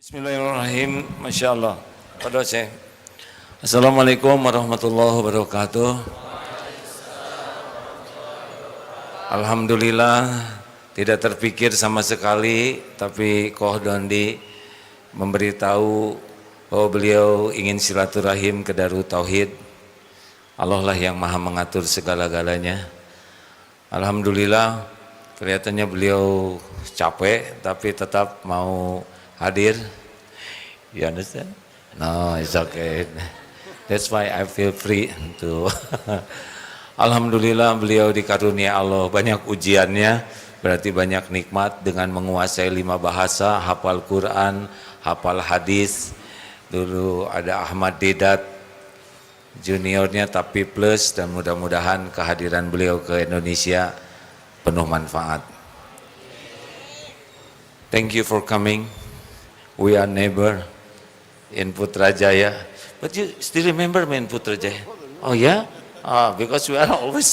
Bismillahirrahmanirrahim. Masya Allah. Pada saya. Assalamualaikum warahmatullahi wabarakatuh. Alhamdulillah tidak terpikir sama sekali, tapi Koh Dondi memberitahu bahwa beliau ingin silaturahim ke Darut Tauhid. Allah lah yang maha mengatur segala-galanya. Alhamdulillah kelihatannya beliau capek, tapi tetap mau hadir. You understand? No, it's okay. That's why I feel free to. Alhamdulillah beliau dikarunia Allah banyak ujiannya, berarti banyak nikmat dengan menguasai 5 bahasa, hafal Quran, hafal hadis. Dulu ada Ahmad Dedat juniornya tapi plus, dan mudah-mudahan kehadiran beliau ke Indonesia penuh manfaat. Thank you for coming. We are neighbor in Putrajaya, but you still remember me in Putrajaya? Oh yeah, because we are always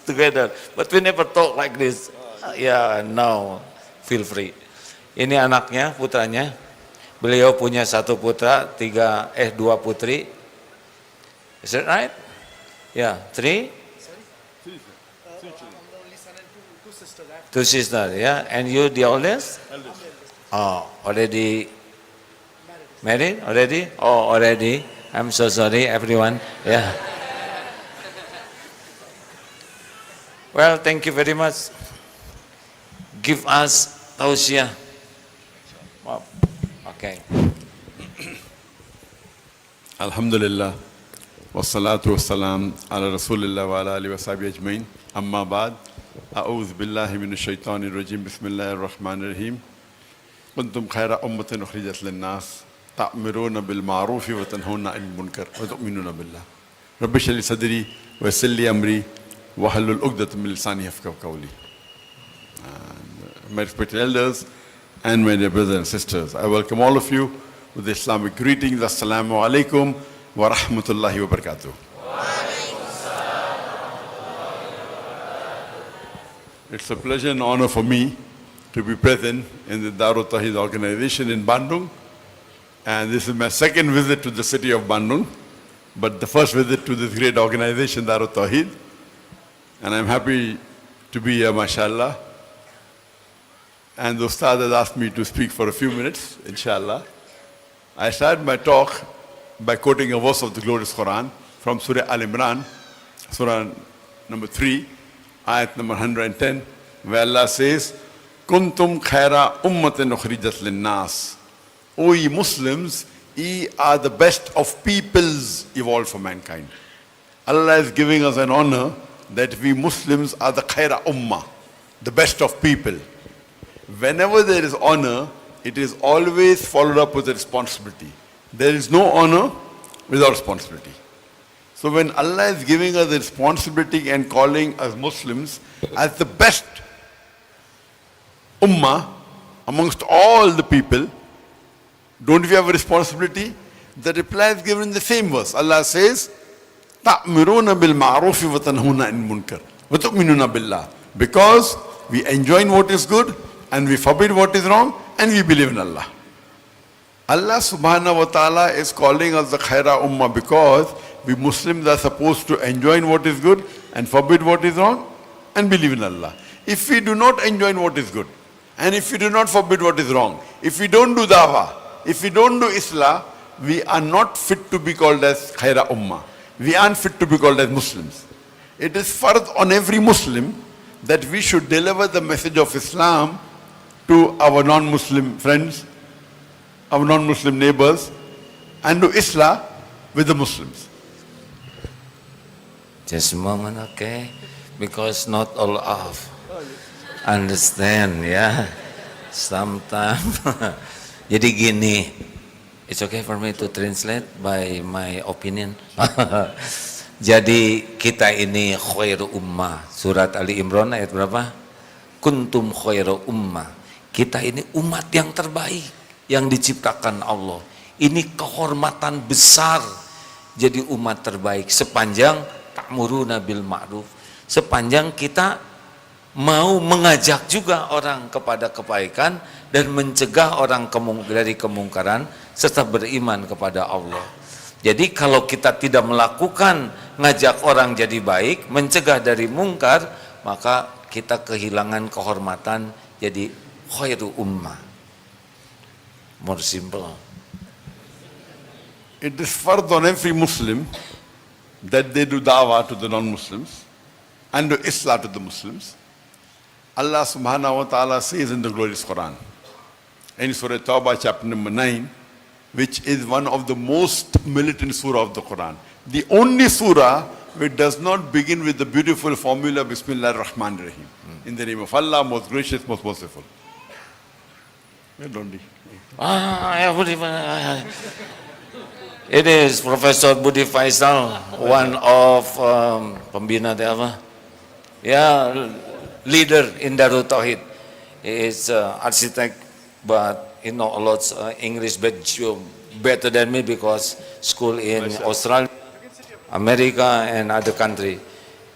together, but we never talk like this. Yeah, now feel free. Ini anaknya, putranya. Beliau punya 1 putra, 2 putri. Is that right? Yeah, 3. 2 sisters. Yeah, and you the oldest? Oh, already married already? Oh, already. I'm so sorry, everyone. Yeah. Well, thank you very much. Give us tausiah. Wow. Okay. Alhamdulillah. Wassalatu wassalam ala Rasulillah wa ala alihi wa sahbihi ajmain. Amma ba'd. A'udhu billahi minash shaitanir rajim. Bismillahir rahmanir rahim. Kuntum khaira ummatin ukhrijat lin-nas ta'muruna bil ma'rufi wa tanhauna 'anil munkar wa tu'minuna billah. Rabbi shrah li sadri wa yassir li amri wa hlul 'uqdatam min lisani yafqahu qawli. My respected elders and my dear brothers and sisters, I welcome all of you with the Islamic greetings. Assalamu alaikum wa rahmatullahi wa barakatuh. It's a pleasure and honor for me to be present in the Darut Tauhid organization in Bandung. And this is my 2nd visit to the city of Bandung, but the first visit to this great organization, Darut Tauhid. And I'm happy to be here, mashallah. And the Ustad has asked me to speak for a few minutes, inshallah. I start my talk by quoting a verse of the glorious Quran from Surah Al-Imran, Surah number 3, ayat number 110, where Allah says, Kuntum khaira ummatin ukhrijat lin-nas. O ye Muslims, ye are the best of peoples evolved for mankind. Allah is giving us an honor that we Muslims are the khaira ummah, the best of people. Whenever there is honor, it is always followed up with a responsibility. There is no honor without responsibility. So when Allah is giving us a responsibility and calling us Muslims as the best ummah amongst all the people, don't we have a responsibility? The reply is given in the same verse. Allah says, تَأْمِرُونَ بِالْمَعْرُوفِ وَتَنْهُونَ عَنِ الْمُنْكَرِ وَتُؤْمِنُونَ بِاللَّهِ. Because we enjoin what is good and we forbid what is wrong and we believe in Allah. Allah subhanahu wa ta'ala is calling us the khaira ummah because we Muslims are supposed to enjoin what is good and forbid what is wrong and believe in Allah. If we do not enjoin what is good, and if we do not forbid what is wrong, if we don't do dawah, if we don't do islah, we are not fit to be called as khaira ummah. We aren't fit to be called as Muslims. It is fard on every Muslim that we should deliver the message of Islam to our non-Muslim friends, our non-Muslim neighbors, and do islah with the Muslims. Just a moment, okay? Because not all of understand, ya. Sometimes. Jadi gini, it's okay for me to translate by my opinion. Jadi kita ini khairu ummah. Surat Ali Imran ayat berapa? Kuntum khairu ummah. Kita ini umat yang terbaik yang diciptakan Allah. Ini kehormatan besar jadi umat terbaik sepanjang ta'muruna bil ma'ruf. Sepanjang kita mau mengajak juga orang kepada kebaikan dan mencegah orang dari kemungkaran serta beriman kepada Allah. Jadi kalau kita tidak melakukan ngajak orang jadi baik, mencegah dari mungkar, maka kita kehilangan kehormatan jadi khairu ummah. More simple. It is fard on every Muslim that they do da'wah to the non-Muslims and do islah to the Muslims. Allah subhanahu wa ta'ala says in the glorious Quran, in Surah Tawbah chapter number 9, which is one of the most militant surah of the Quran. The only surah which does not begin with the beautiful formula Bismillah ar-Rahman ar-Rahim. In the name of Allah, most gracious, most merciful. It is Professor Budi Faisal, one of pembina apa? Ya, leader in Darul Tauhid. He is architect, but he know a lot English, but better than me because school in Australia, America, and other country.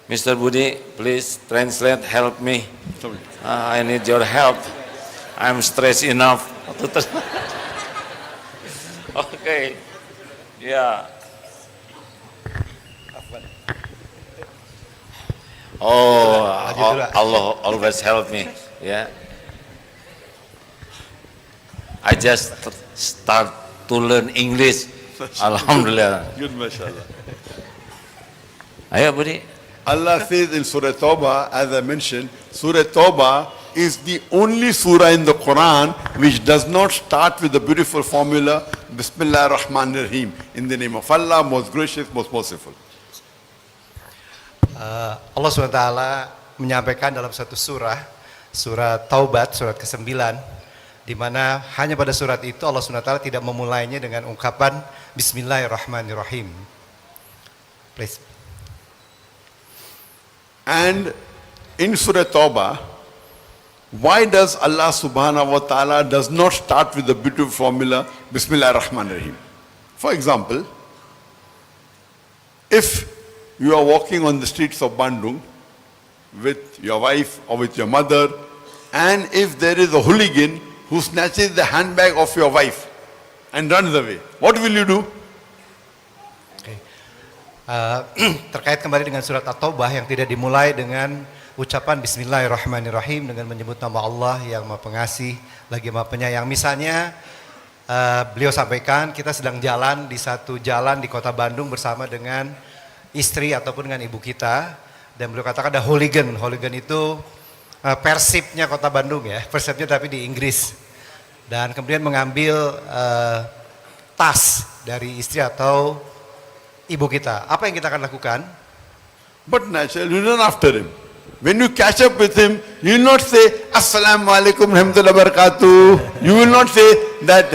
Mr. Budi, please translate, help me. I need your help. I'm stressed enough. Okay. Yeah. Oh, Allah always help me. Yeah. I just start to learn English. Alhamdulillah. Good, mashallah. Ayo, Budi. Allah says in Surah Tawbah, as I mentioned, Surah Tawbah is the only surah in the Quran which does not start with the beautiful formula Bismillah ar-Rahman ar-Rahim, in the name of Allah, most gracious, most merciful. Allah SWT menyampaikan dalam satu surah, surah Taubat, surat ke-9, di mana hanya pada surat itu Allah SWT tidak memulainya dengan ungkapan Bismillahirrahmanirrahim. Please. And in Surah Tawbah, why does Allah subhanahu wa ta'ala does not start with the beautiful formula Bismillah ar-Rahman ar-Rahim? For example, if you are walking on the streets of Bandung with your wife or with your mother, and if there is a hooligan who snatches the handbag of your wife and runs away, what will you do? Terkait kembali dengan surat At-Taubah yang tidak dimulai dengan ucapan Bismillahirrahmanirrahim dengan menyebut nama Allah yang Maha Pengasih lagi Maha Penyayang. Misalnya beliau sampaikan kita sedang jalan di satu jalan di kota Bandung bersama dengan istri ataupun dengan ibu kita, dan beliau katakan ada hooligan. Hooligan itu persipnya kota Bandung ya, persipnya tapi di Inggris, dan kemudian mengambil tas dari istri atau ibu kita. Apa yang kita akan lakukan? But naturally, you run after him. When you catch up with him, you will not say, Assalamu alaikum rahmatullahi wabarakatuh. You will not say that,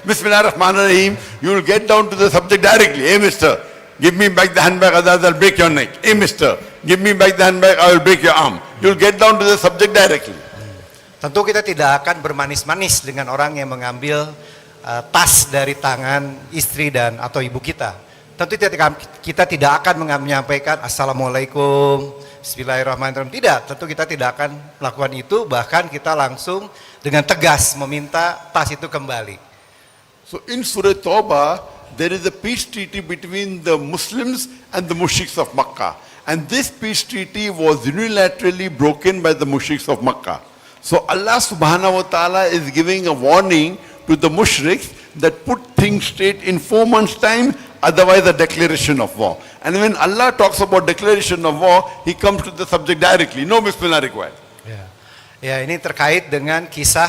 Bismillah ar-Rahman ar-Rahim. You will get down to the subject directly. Hey, mister, give me back the handbag, otherwise I'll break your neck. Hey, mister, give me back the handbag, I will break your arm. You will get down to the subject directly. Tentu kita tidak akan bermanis-manis dengan orang yang mengambil tas dari tangan istri dan atau ibu kita. Tentu kita tidak akan menyampaikan Assalamualaikum, Bismillahirrahmanirrahim. Tidak, tentu kita tidak akan melakukan itu. Bahkan kita langsung dengan tegas meminta tas itu kembali. So in Surah Tawbah, there is a peace treaty between the Muslims and the mushriks of Makkah. And this peace treaty was unilaterally broken by the mushriks of Makkah. So Allah subhanahu wa ta'ala is giving a warning to the mushriks that put things straight in 4 months' time, otherwise a declaration of war. And when Allah talks about declaration of war, He comes to the subject directly. No Bismillah required. Ya, ini terkait dengan kisah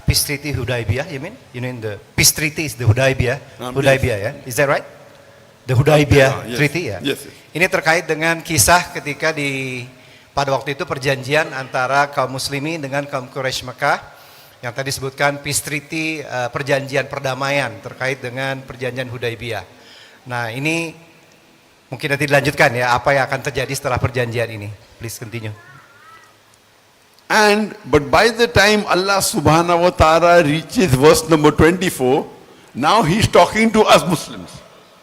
Peace Treaty Hudaybiyah, you mean? You mean the Peace Treaty is the Hudaybiyah? Hudaybiyah, ya? Is that right? The Hudaybiyah yes. Treaty, ya? Yes. Ini terkait dengan kisah ketika pada waktu itu perjanjian antara kaum muslimin dengan kaum Quraisy Mekah yang tadi disebutkan Peace Treaty, perjanjian perdamaian terkait dengan perjanjian Hudaybiyah. Nah, ini mungkin nanti dilanjutkan ya, apa yang akan terjadi setelah perjanjian ini. Please continue. But by the time Allah subhanahu wa ta'ala reaches verse number 24, now He's talking to us Muslims.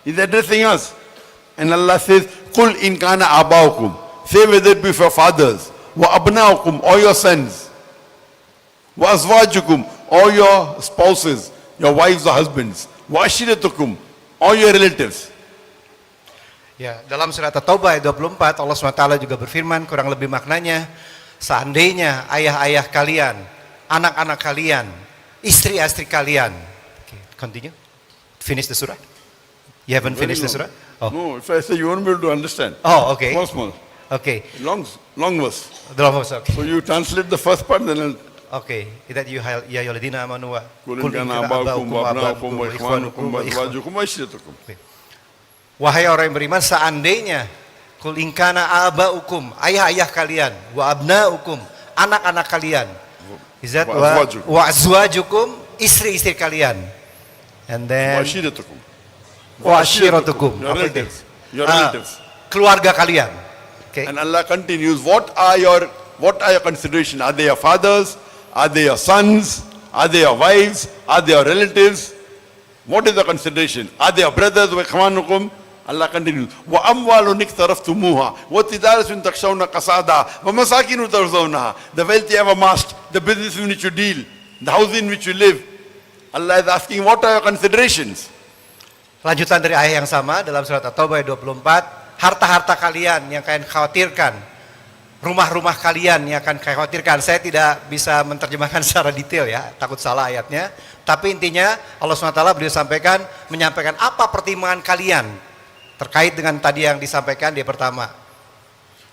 He's addressing us. And Allah says, Qul in kana abaukum. Say whether it be for fathers, wa abnaukum, or your sons, wa azwajukum, or your spouses, your wives or husbands, wa ashiratukum, or your relatives. Ya, dalam surat At-Taubah ayat 24 Allah SWT juga berfirman kurang lebih maknanya, seandainya ayah-ayah kalian, anak-anak kalian, istri-istri kalian. Okay, continue. Finish the surah. You haven't Very finished the long. surah? Oh, No, if I say you won't be able to understand. oh okay. Small. Okay. Long verse. Okay. So you translate the first part, then Oke, that you ya ayyuhalladzina amanu wa qul in kana aba'ukum wa abna'ukum wa ikhwanukum wa azwajukum wa ashiratukum. Wahai orang yang beriman, seandainya kul in kana aba'ukum, ayah-ayah kalian, wa abna'ukum, anak-anak kalian, izat wa azwajukum, istri-istri kalian. And Wa then ashiratukum. wa ashiratukum, Your apa itu? relatives. Your relatives. Keluarga kalian. Okay. And Allah continues, what are your consideration? Are they your fathers? Are they your sons? Are they your wives? Are they your relatives? What is the consideration? Are they your brothers? Wa ikhwanukum? Allah continues, wa amwalun iktaraftumuha wa tijaratun takshawna kasada wa masakinu tarzawnaha. The wealth you have amassed, the business in which you deal, the house in which you live. Allah is asking, what are your considerations? Lanjutan dari ayat yang sama dalam surat At-Taubah ayat 24, harta-harta kalian yang kalian khawatirkan, rumah-rumah kalian yang akan khawatirkan. Saya tidak bisa menerjemahkan secara detail ya, takut salah ayatnya. Tapi intinya Allah SWT beliau sampaikan, menyampaikan apa pertimbangan kalian terkait dengan tadi yang disampaikan di pertama.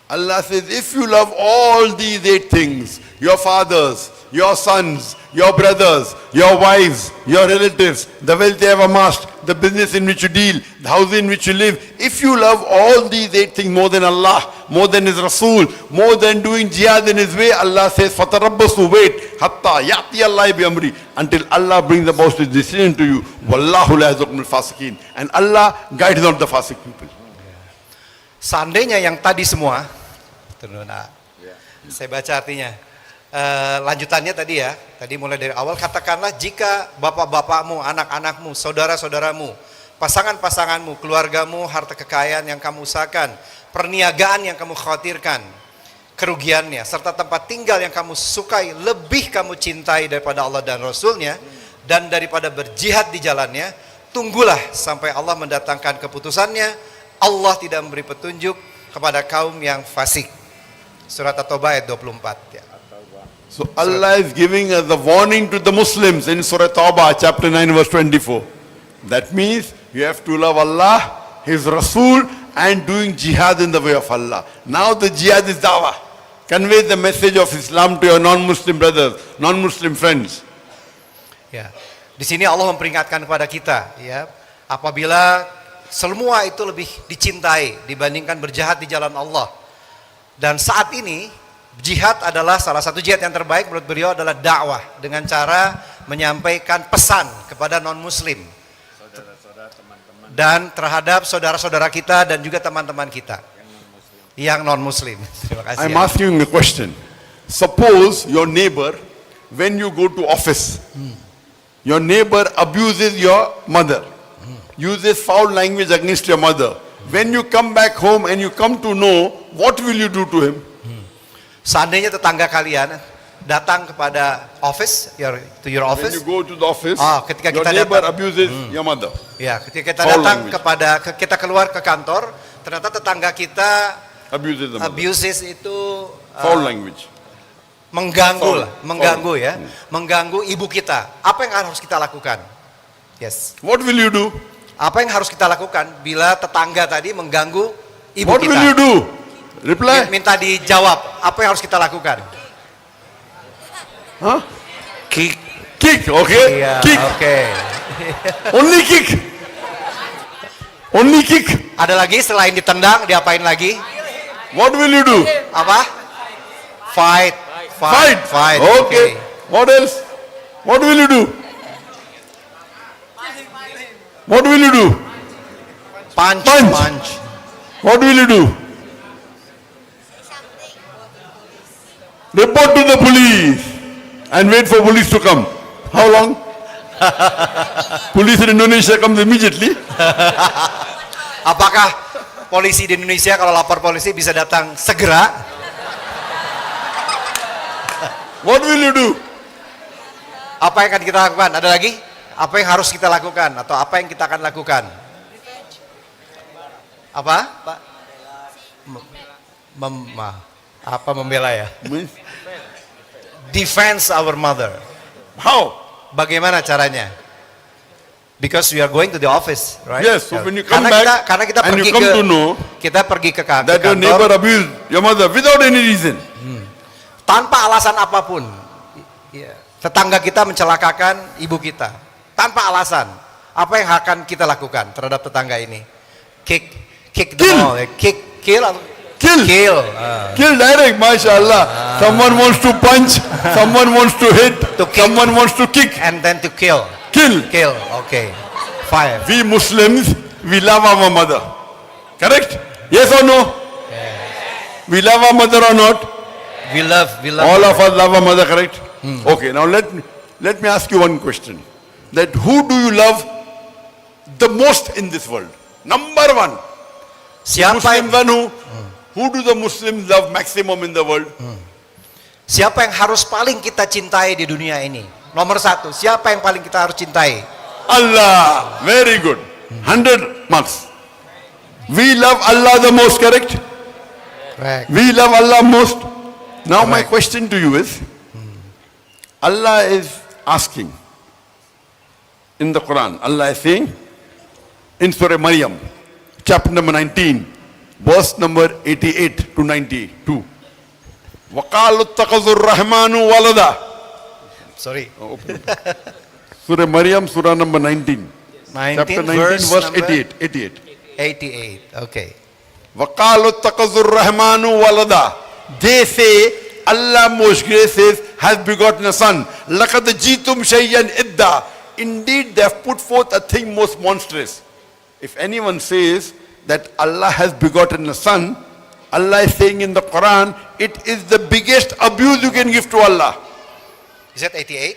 Allah says, if you love all these 8 things, your fathers, your sons, your brothers, your wives, your relatives, the wealth you have amassed, the business in which you deal, the house in which you live, if you love all these 8 things more than Allah, more than His Rasul, more than doing jihad in His way, Allah says, fatarabbasu, wait, hatta ya'ti Allah bi amri, until Allah brings about His decision to you. Wallahu la yahdil fasiqin. And Allah guides not the fasiq people. Seandainya yang tadi semua, saya baca artinya. Lanjutannya tadi ya, tadi mulai dari awal, katakanlah jika bapak-bapakmu, anak-anakmu, saudara-saudaramu, pasangan-pasanganmu, keluargamu, harta kekayaan yang kamu usahakan, perniagaan yang kamu khawatirkan, kerugiannya, serta tempat tinggal yang kamu sukai, lebih kamu cintai daripada Allah dan Rasulnya, dan daripada berjihad di jalannya, tunggulah sampai Allah mendatangkan keputusannya. Allah tidak memberi petunjuk kepada kaum yang fasik. Surat At-Taubah ayat 24 ya. So Allah is giving us the warning to the Muslims in Surah Tawbah chapter 9 verse 24. That means you have to love Allah, His Rasul, and doing jihad in the way of Allah. Now the jihad is dawah. Convey the message of Islam to your non-Muslim brothers, non-Muslim friends. Ya. Di sini Allah memperingatkan kepada kita ya, apabila semua itu lebih dicintai dibandingkan berjihad di jalan Allah. Dan saat ini jihad adalah salah satu jihad yang terbaik menurut beliau adalah dakwah dengan cara menyampaikan pesan kepada non-muslim dan terhadap saudara-saudara kita dan juga teman-teman kita yang non-muslim. Terima kasih. I'm asking a question. Suppose your neighbor, when you go to office, your neighbor abuses your mother, uses foul language against your mother. When you come back home and you come to know, what will you do to him? Seandainya tetangga kalian datang kepada office, to your When office, you go to the office, ketika your kita neighbor datang, abuses your mother. ya, ketika kita Foul datang language. kita keluar ke kantor, ternyata tetangga kita Abuses the mother. abuses itu Foul language. mengganggu lah, Foul. mengganggu ya, mengganggu ibu kita. Apa yang harus kita lakukan? Yes. What will you do? Apa yang harus kita lakukan bila tetangga tadi mengganggu ibu What kita? will you do? Reply. Minta dijawab, apa yang harus kita lakukan? Huh? Kick. Kick, okay? Iya, Kick. oke. Only kick. Only kick. Ada lagi selain ditendang, diapain lagi? What will you do? Apa? Fight. Fight. Okay. What else? What will you do? What will you do? Punch. What will you do? Report to the police and wait for police to come. How long? Police in Indonesia comes immediately. Apakah polisi di Indonesia kalau lapor polisi bisa datang segera? What will you do? Apa yang akan kita lakukan? Ada lagi? Apa yang harus kita lakukan atau apa yang kita akan lakukan? Apa, Pak? Apa membela ya? Means, Defense our mother. how? Bagaimana caranya? Because we are going to the office, right? Yes, so when you come karena back kita and pergi you come ke to know kita pergi ke that your neighbor kantor abused your mother without any reason. tanpa alasan apapun. Ya, tetangga kita mencelakakan ibu kita tanpa alasan. Apa yang akan kita lakukan terhadap tetangga ini? Kick them all. Kill atau Kill. Kill direct, mashallah. Someone wants to punch, someone wants to hit, To kick. someone wants to kick. and then to kill. Kill. Okay. Fire. We Muslims, we love our mother. Correct? Yes or no? We love our mother or not? We love. All of us love our mother, correct? Okay, now let me ask you one question. That who do you love the most in this world? Number one. Siapa Muslims yang, who do the Muslims love maximum in the world? siapa yang harus paling kita cintai di dunia ini? Nomor satu, siapa yang paling kita harus cintai? Allah. Very good. 100 marks. We love Allah the most, correct? Correct. We love Allah most. Now my Correct. question to you is, Allah is asking in the Quran, Allah is saying in Surah Maryam, chapter number 19, verse number 88 to 92. وَقَالُوا اتَّخَذُوا الرَّحْمَنُ وَلَدًا. Sorry. Surah Maryam, Surah number 19. 19, Chapter 19, verse verse number 88. 88. Okay. وَقَالُوا اتَّخَذُوا الرَّحْمَنُ وَلَدًا. They say, Allah most gracious has begotten a son. لَقَدْ جِئْتُمْ شَيْئًا إِدًّا. Indeed, they have put forth a thing most monstrous. If anyone says that Allah has begotten a son, Allah is saying in the Quran, it is the biggest abuse you can give to Allah. Is that 88?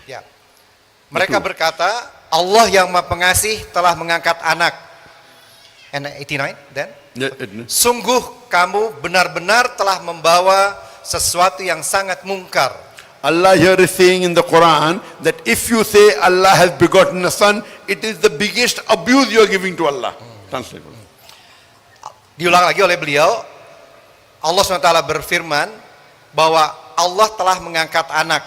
Ya. Mereka berkata, Allah yang Maha Pengasih telah mengangkat anak. And 89 then? Sungguh kamu benar-benar telah membawa sesuatu yang sangat mungkar. Allah here is saying in the Quran that if you say Allah has begotten a son, it is the biggest abuse you are giving to Allah. Translate. Diulang lagi oleh beliau, Allah SWT berfirman bahwa Allah telah mengangkat anak.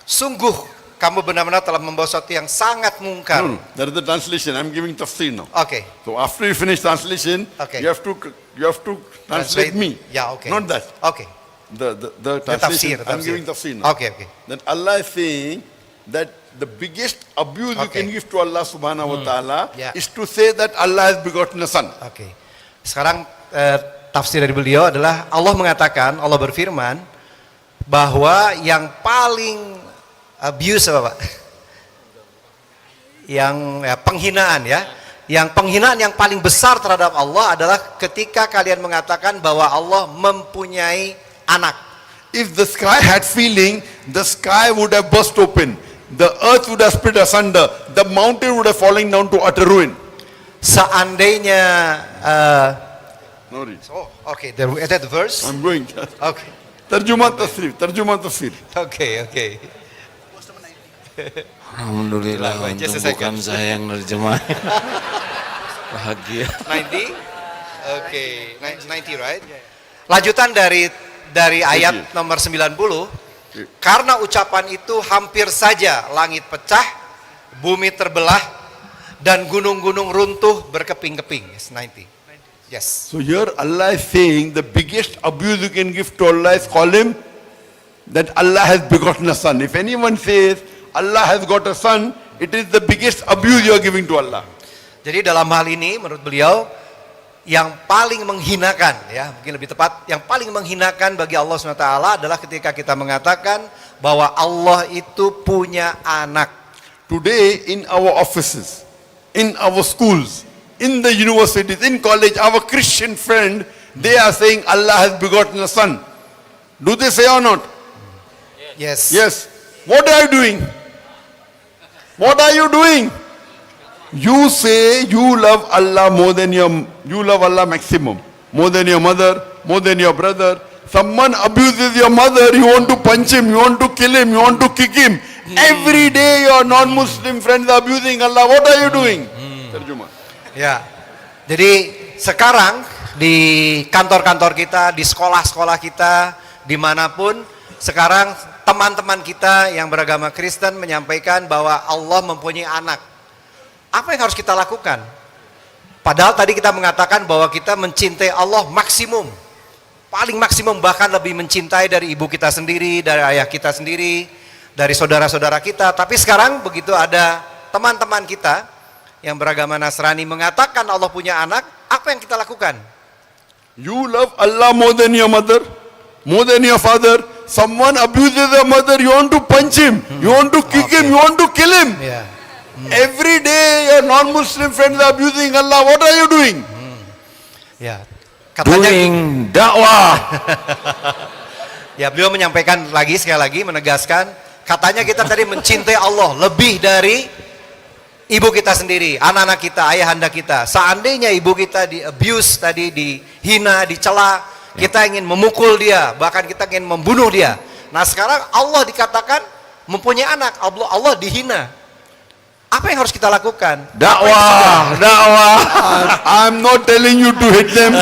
Sungguh kamu benar-benar telah membawa sesuatu yang sangat mungkar. No, that is the translation. I'm giving tafsir now. Oke. So after you finish translation, Okay. you have to translate me. Ya, oke. Not that. Oke. The translation. I'm giving tafsir now. Oke. That Allah is saying that the biggest abuse you Okay. can give to Allah subhanahu wa ta'ala Yeah. is to say that Allah has begotten a son. Oke. Sekarang tafsir dari beliau adalah Allah mengatakan, Allah berfirman bahwa yang paling abuse apa Pak? Yang penghinaan ya. Yang penghinaan yang paling besar terhadap Allah adalah ketika kalian mengatakan bahwa Allah mempunyai anak. If the sky had feeling, the sky would have burst open. The earth would have split asunder. The mountain would have fallen down to utter ruin. Seandainya No read. okay, is that the verse? I'm going. Okay. Terjemah tafsir. Okay. Alhamdulillah, Just a untung bukan second. saya yang nerjemah. Bahagia. 90? Okay, 90 right? Lanjutan dari ayat nomor 90, karena ucapan itu hampir saja langit pecah, bumi terbelah, dan gunung-gunung runtuh berkeping-keping. Yes, 90. Yes. So here Allah is saying the biggest abuse you can give to Allah is call him that Allah has begotten a son. If anyone says Allah has got a son, it is the biggest abuse you are giving to Allah. Jadi dalam hal ini menurut beliau yang paling menghinakan ya, mungkin lebih tepat, yang paling menghinakan bagi Allah SWT adalah ketika kita mengatakan bahwa Allah itu punya anak. Today in our offices, in our schools, in the universities, in college, our Christian friend, they are saying Allah has begotten a son. Do they say or not? Yes. Yes. What are you doing? What are you doing? You say you love Allah you love Allah maximum, more than your mother, more than your brother. Someone abuses your mother, you want to punch him, you want to kill him, you want to kick him. Every day your non-Muslim friends are abusing Allah. What are you doing? Terjemah. Ya. Jadi sekarang di kantor-kantor kita, di sekolah-sekolah kita, dimanapun, sekarang teman-teman kita yang beragama Kristen menyampaikan bahwa Allah mempunyai anak. Apa yang harus kita lakukan? Padahal tadi kita mengatakan bahwa kita mencintai Allah maksimum. Paling maksimum, bahkan lebih mencintai dari ibu kita sendiri, dari ayah kita sendiri, dari saudara-saudara kita. Tapi sekarang begitu ada teman-teman kita yang beragama Nasrani mengatakan Allah punya anak, apa yang kita lakukan? You love Allah more than your mother, more than your father. Someone abuses your mother, you want to punch him, you want to kick him, you want to kill him. Ya. Every day your non-Muslim friends are abusing Allah. What are you doing? Ya. Katanya Doing dakwah. ya, beliau menyampaikan lagi sekali lagi menegaskan, katanya kita tadi mencintai Allah lebih dari ibu kita sendiri, anak-anak kita, ayahanda kita. Seandainya ibu kita di abuse tadi, dihina, dicela, kita ingin memukul dia, bahkan kita ingin membunuh dia. Nah sekarang Allah dikatakan mempunyai anak, Allah dihina. Apa yang harus kita lakukan? Dakwah, dakwah. I'm not telling you to hit them.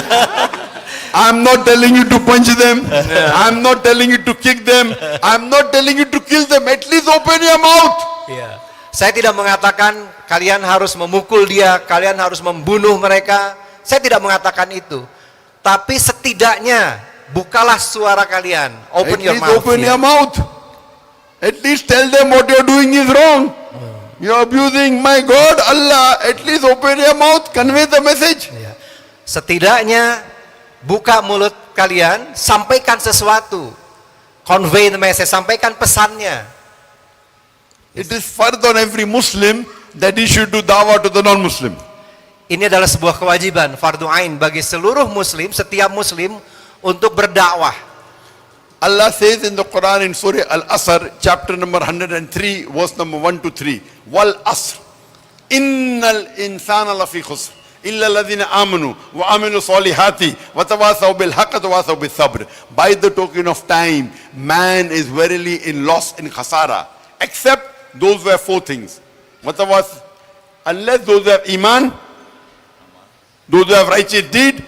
I'm not telling you to punch them. I'm not telling you to kick them. I'm not telling you to kill them. At least open your mouth. Ya. Saya tidak mengatakan kalian harus memukul dia, kalian harus membunuh mereka. Saya tidak mengatakan itu. Tapi setidaknya bukalah suara kalian. Open At your least mouth. open ya. your mouth. At least tell them what you're doing is wrong. You're abusing my God, Allah. At least open your mouth, convey the message. Ya. Setidaknya buka mulut kalian, sampaikan sesuatu. Convey the message, sampaikan pesannya. It is fard on every Muslim that he should do dawah to the non-Muslim. Ini adalah sebuah kewajiban, fardu ain bagi seluruh muslim, setiap muslim untuk berdakwah. Allah says in the Quran in Surah Al-Asr, chapter number 103, verse number 1 to 3, Wal Asr, Innal insana lafi khusr, illa alladhina amanu wa amilu salihati, wa tawasaw bil haqq wa tawasaw bis sabr. By the token of time, man is verily in loss, in khasara, except those who have four things. Unless those who have iman, those who have righteous deed,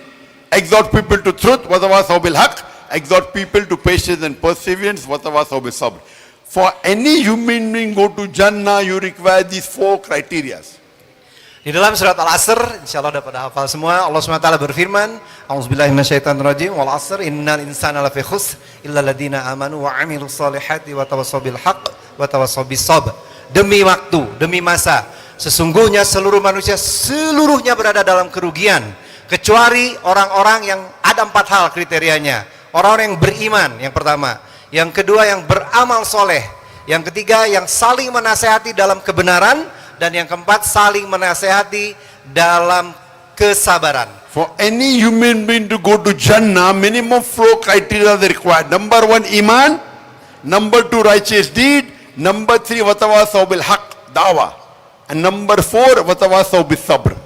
exhort people to truth, wa tawasaw bil haqq, exhort people to patience and perseverance, wa tawasaw bis sabr. For any human being go to Jannah, you require these four criteria. Di dalam surat Al-Asr, insyaallah dapat hafal semua, Allah SWT berfirman, A'udzubillahi minasyaitonirrajim, wal 'asr innal insana lafi khusr illa alladziina amanu wa 'amilus solihati wa tawassaw bil haqq wa tawassaw bis sabr. Demi waktu, demi masa, sesungguhnya seluruh manusia seluruhnya berada dalam kerugian, kecuali orang-orang yang ada 4 hal kriterianya. Orang-orang yang beriman, yang pertama. Yang kedua, yang beramal soleh. Yang ketiga, yang saling menasehati dalam kebenaran. Dan yang keempat, saling menasehati dalam kesabaran. For any human being to go to Jannah, minimum 4 criteria are required. Number 1, iman. Number 2, righteous deed. Number 3, watawasaw bil haqq, dawah. And number 4, watawasaw bis sabr.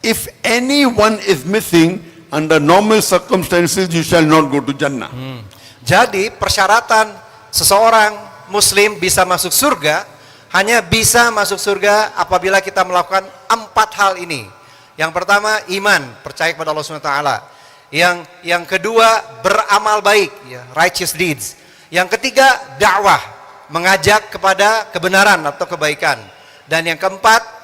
If any one is missing, under normal circumstances, you shall not go to Jannah. Jadi persyaratan seseorang muslim bisa masuk surga hanya bisa masuk surga apabila kita melakukan 4 hal ini. Yang pertama, iman, percaya kepada Allah SWT. Yang kedua, beramal baik, ya, righteous deeds. Yang ketiga, dakwah, mengajak kepada kebenaran atau kebaikan. Dan yang keempat,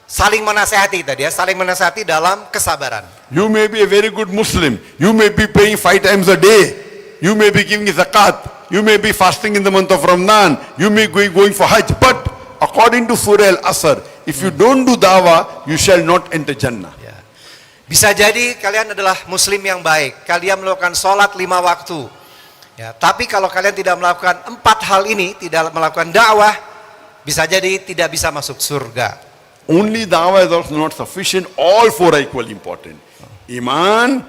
saling menasehati tadi ya, saling menasehati dalam kesabaran. You may be a very good Muslim. You may be praying 5 times a day. You may be giving zakat. You may be fasting in the month of Ramadan. You may be going for Hajj. But according to Surah Al-Asr, if you don't do dawah, you shall not enter Jannah. Ya. Bisa jadi kalian adalah muslim yang baik. Kalian melakukan sholat 5 waktu. Ya, tapi kalau kalian tidak melakukan 4 hal ini, tidak melakukan dakwah, bisa jadi tidak bisa masuk surga. Only dawah is also not sufficient. All 4 are equally important. Iman,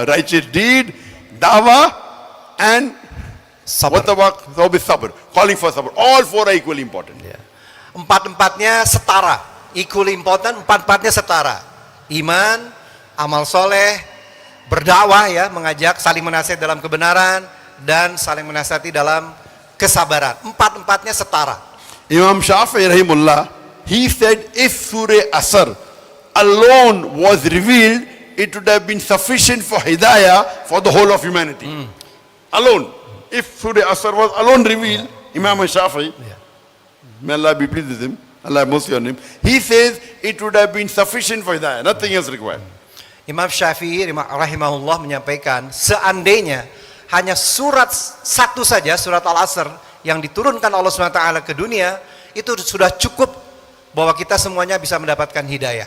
righteous deed, dawah, and Sabar. sabr, calling for sabr. All 4 are equally important. Ya. 4-4-nya setara, equally important. 4-4-nya setara. Iman, amal soleh, berdakwah ya, mengajak, saling menasihati dalam kebenaran dan saling menasihati dalam kesabaran. Empat-empatnya setara. Imam Shafi'i rahimullah, he said if Surah Asr alone was revealed, it would have been sufficient for hidayah for the whole of humanity. Alone. If Surah Asr was alone revealed, Imam Shafi'i, may Allah be pleased with him, Allah have mercy on him, he says it would have been sufficient for hidayah, nothing else required. Imam Syafi'i rahimahullah menyampaikan, seandainya hanya surat satu saja, surat Al-Asr yang diturunkan Allah SWT ke dunia, itu sudah cukup bahwa kita semuanya bisa mendapatkan hidayah.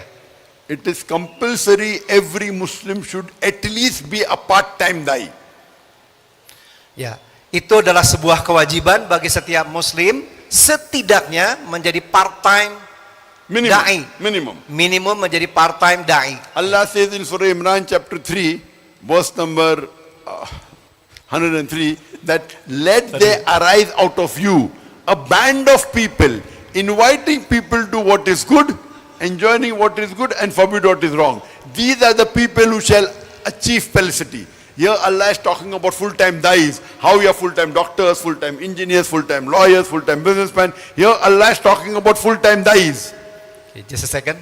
It is compulsory every Muslim should at least be a part-time da'i. Ya, itu adalah sebuah kewajiban bagi setiap muslim setidaknya menjadi part-time da'i. Minimum menjadi part-time da'i. Allah says in Surah Imran chapter 3, verse number 103, that let there arise out of you a band of people, inviting people to what is good, enjoining what is good, and forbid what is wrong. These are the people who shall achieve felicity. Here Allah is talking about full-time da'is, how you are full-time doctors, full-time engineers, full-time lawyers, full-time businessmen. Here Allah is talking about full-time da'is. Okay, just a second.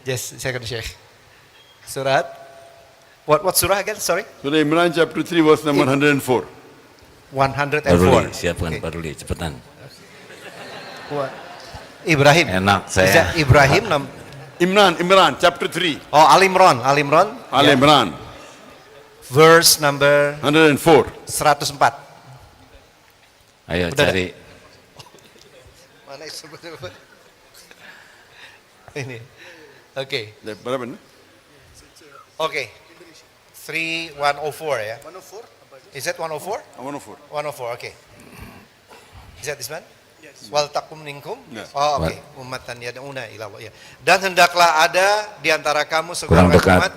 Just a second, Sheikh. Surat. What surah again? Sorry. Surah Imran chapter 3 verse number 104. 104. Paruli, siapkan Okay. Paruli, cepetan. Ibrahim. Enak Is saya. that Ibrahim. Imran chapter 3. Oh, Al-Imran. Al Ya. Imran Verse number 104. 104. Ayo Udah cari. Mana ini? Oke. Berapa ni? Oke. 3104 ya. 104? Is that 104? 104. 104, okay. Is that this one? Yes. Wal takum minkum? Yes. Oh, oke. Ummatan yad'una ila Allah. Ya. Dan hendaklah ada di antara kamu Kurang segolongan dekat. umat.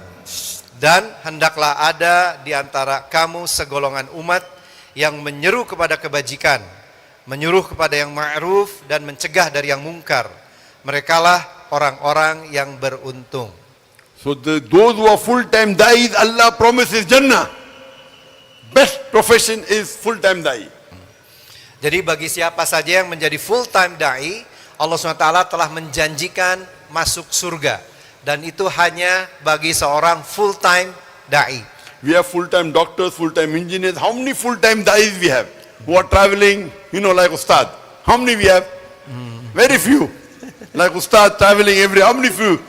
Dan hendaklah ada di antara kamu segolongan umat yang menyeru kepada kebajikan, menyuruh kepada yang ma'ruf dan mencegah dari yang mungkar. Merekalah orang-orang yang beruntung. So those who are full-time da'is, Allah promises Jannah. Best profession is full-time da'i. Jadi bagi siapa saja yang menjadi full-time da'i, Allah SWT telah menjanjikan masuk surga. Dan itu hanya bagi seorang full-time da'i. We have full-time doctors, full-time engineers. How many full-time da'is we have? Who are traveling, like Ustad. How many we have? Very few. Like Ustad traveling how many few?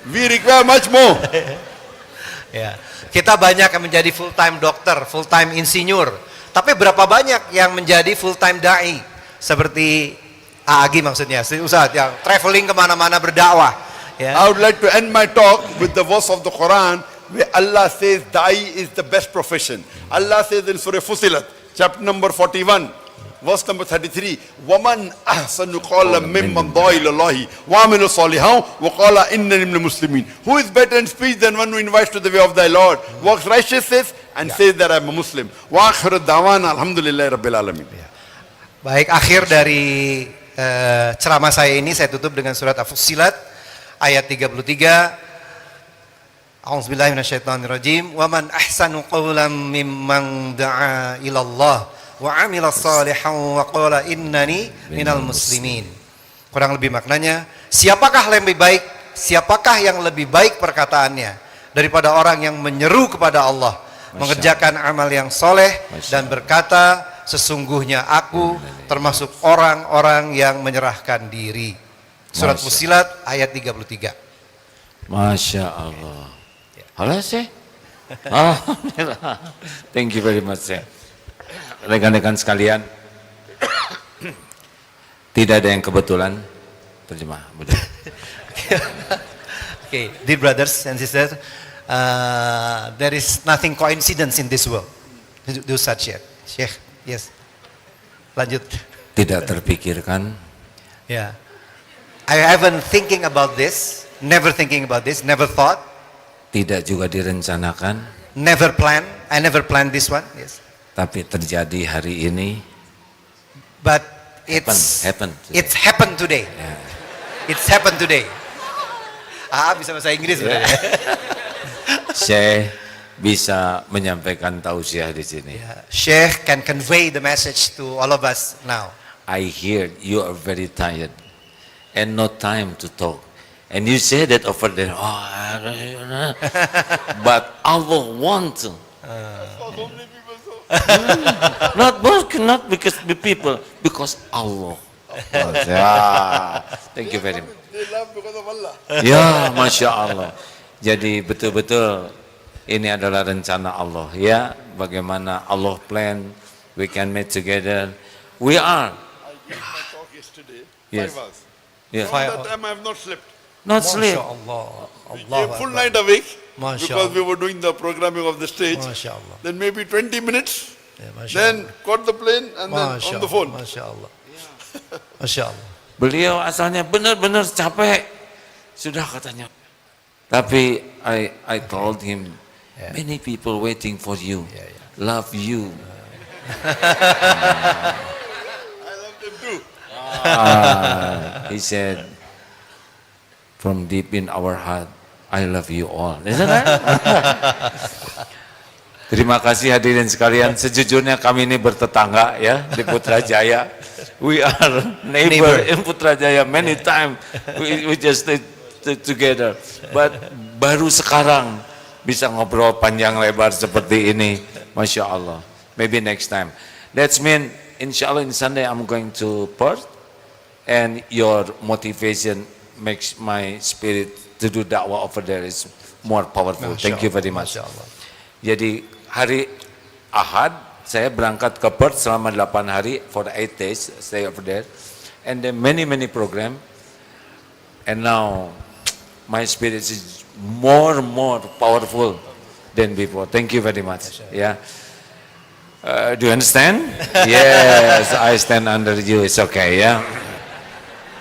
We require much more. Ya. Kita banyak yang menjadi full-time dokter, full-time insinyur. Tapi berapa banyak yang menjadi full-time da'i? Seperti Agi maksudnya, Ustaz yang traveling kemana-mana berdakwah. Ya. I would like to end my talk with the verse of the Quran where Allah says da'i is the best profession. Allah says in Surah Fusilat, chapter number 41, verse number 33, وَمَنْ أَحْسَنُ قَوْلًا مِمَّنْ دَعَا إِلَى اللَّهِ وَعَمِلَ صَالِحًا وَقَالَ إِنَّنِي مِنَ الْمُسْلِمِينَ. Who is better in speech than one who invites to the way of thy Lord, works righteousness and says that I am a Muslim. وَآخِرُ الدَّعْوَانَ الْحَمْدُ لِلَّهِ رَبِّ الْعَالَمِينَ. Baik, akhir dari ceramah saya ini saya tutup dengan surat Al-Fussilat ayat 33. A'udzubillahi minasyaitonirrajim. Wa man ahsanu qawlan mimman da'a ila Allah wa 'amila shalihan wa qala innani minal muslimin. Kurang lebih maknanya, siapakah yang lebih baik perkataannya daripada orang yang menyeru kepada Allah, mengerjakan amal yang soleh dan berkata, sesungguhnya aku termasuk orang-orang yang menyerahkan diri. Surat Fussilat ayat 33. Masya Allah. Halo sih. Alhamdulillah. Thank you very much ya. Rekan-rekan sekalian, tidak ada yang kebetulan. Terjemah. Okay, dear brothers and sisters, there is nothing coincidence in this world. Do such yet, Sheikh. Yes. Lanjut. Tidak terpikirkan. Yeah. I haven't thinking about this, never thinking about this, never thought, Tidak juga direncanakan. never plan. I never planned this one. Yes. Tapi terjadi hari ini. But it's happened today. Ya. It's happened today. Bisa bahasa Inggris ya. Syekh bisa menyampaikan tausiah di sini. Sheikh can convey the message to all of us now. I hear you are very tired and no time to talk. And you say that over there, but Allah wants to. Not because the people, because Allah. Thank you very much. They love because of Allah. Ya, Masya Allah. Jadi betul-betul ini adalah rencana Allah, ya. Bagaimana Allah plan, we can meet together. We are. I gave my talk yesterday, Yes. 5 hours. Yeah. From that time I have not slept. Not sleep. Allah. We came full night awake Masya because Allah. we were doing the programming of the stage. Masya Allah. Then maybe 20 minutes, Masya then caught the plane and then Masya on the phone. Allah. Masya Allah. Masya Allah. Beliau asalnya benar-benar capek. Sudah katanya. Tapi I told him, many people waiting for you, love you. I love them too. He said, from deep in our heart, I love you all. Isn't that? Terima kasih hadirin sekalian. Sejujurnya kami ini bertetangga ya di Putrajaya. We are neighbor in Putrajaya many times. We just stay together. But baru sekarang bisa ngobrol panjang lebar seperti ini. Masya Allah. Maybe next time. That's mean, insya Allah in Sunday I'm going to Perth. And your motivation makes my spirit to do da'wah over there is more powerful. Thank you very much. Masya Allah. Jadi hari Ahad saya berangkat ke Perth selama 8 hari for 8 days stay over there, and then many program, and now my spirit is more powerful than before. Thank you very much. Yeah. Do you understand? Yes, I stand under you. It's okay. Yeah.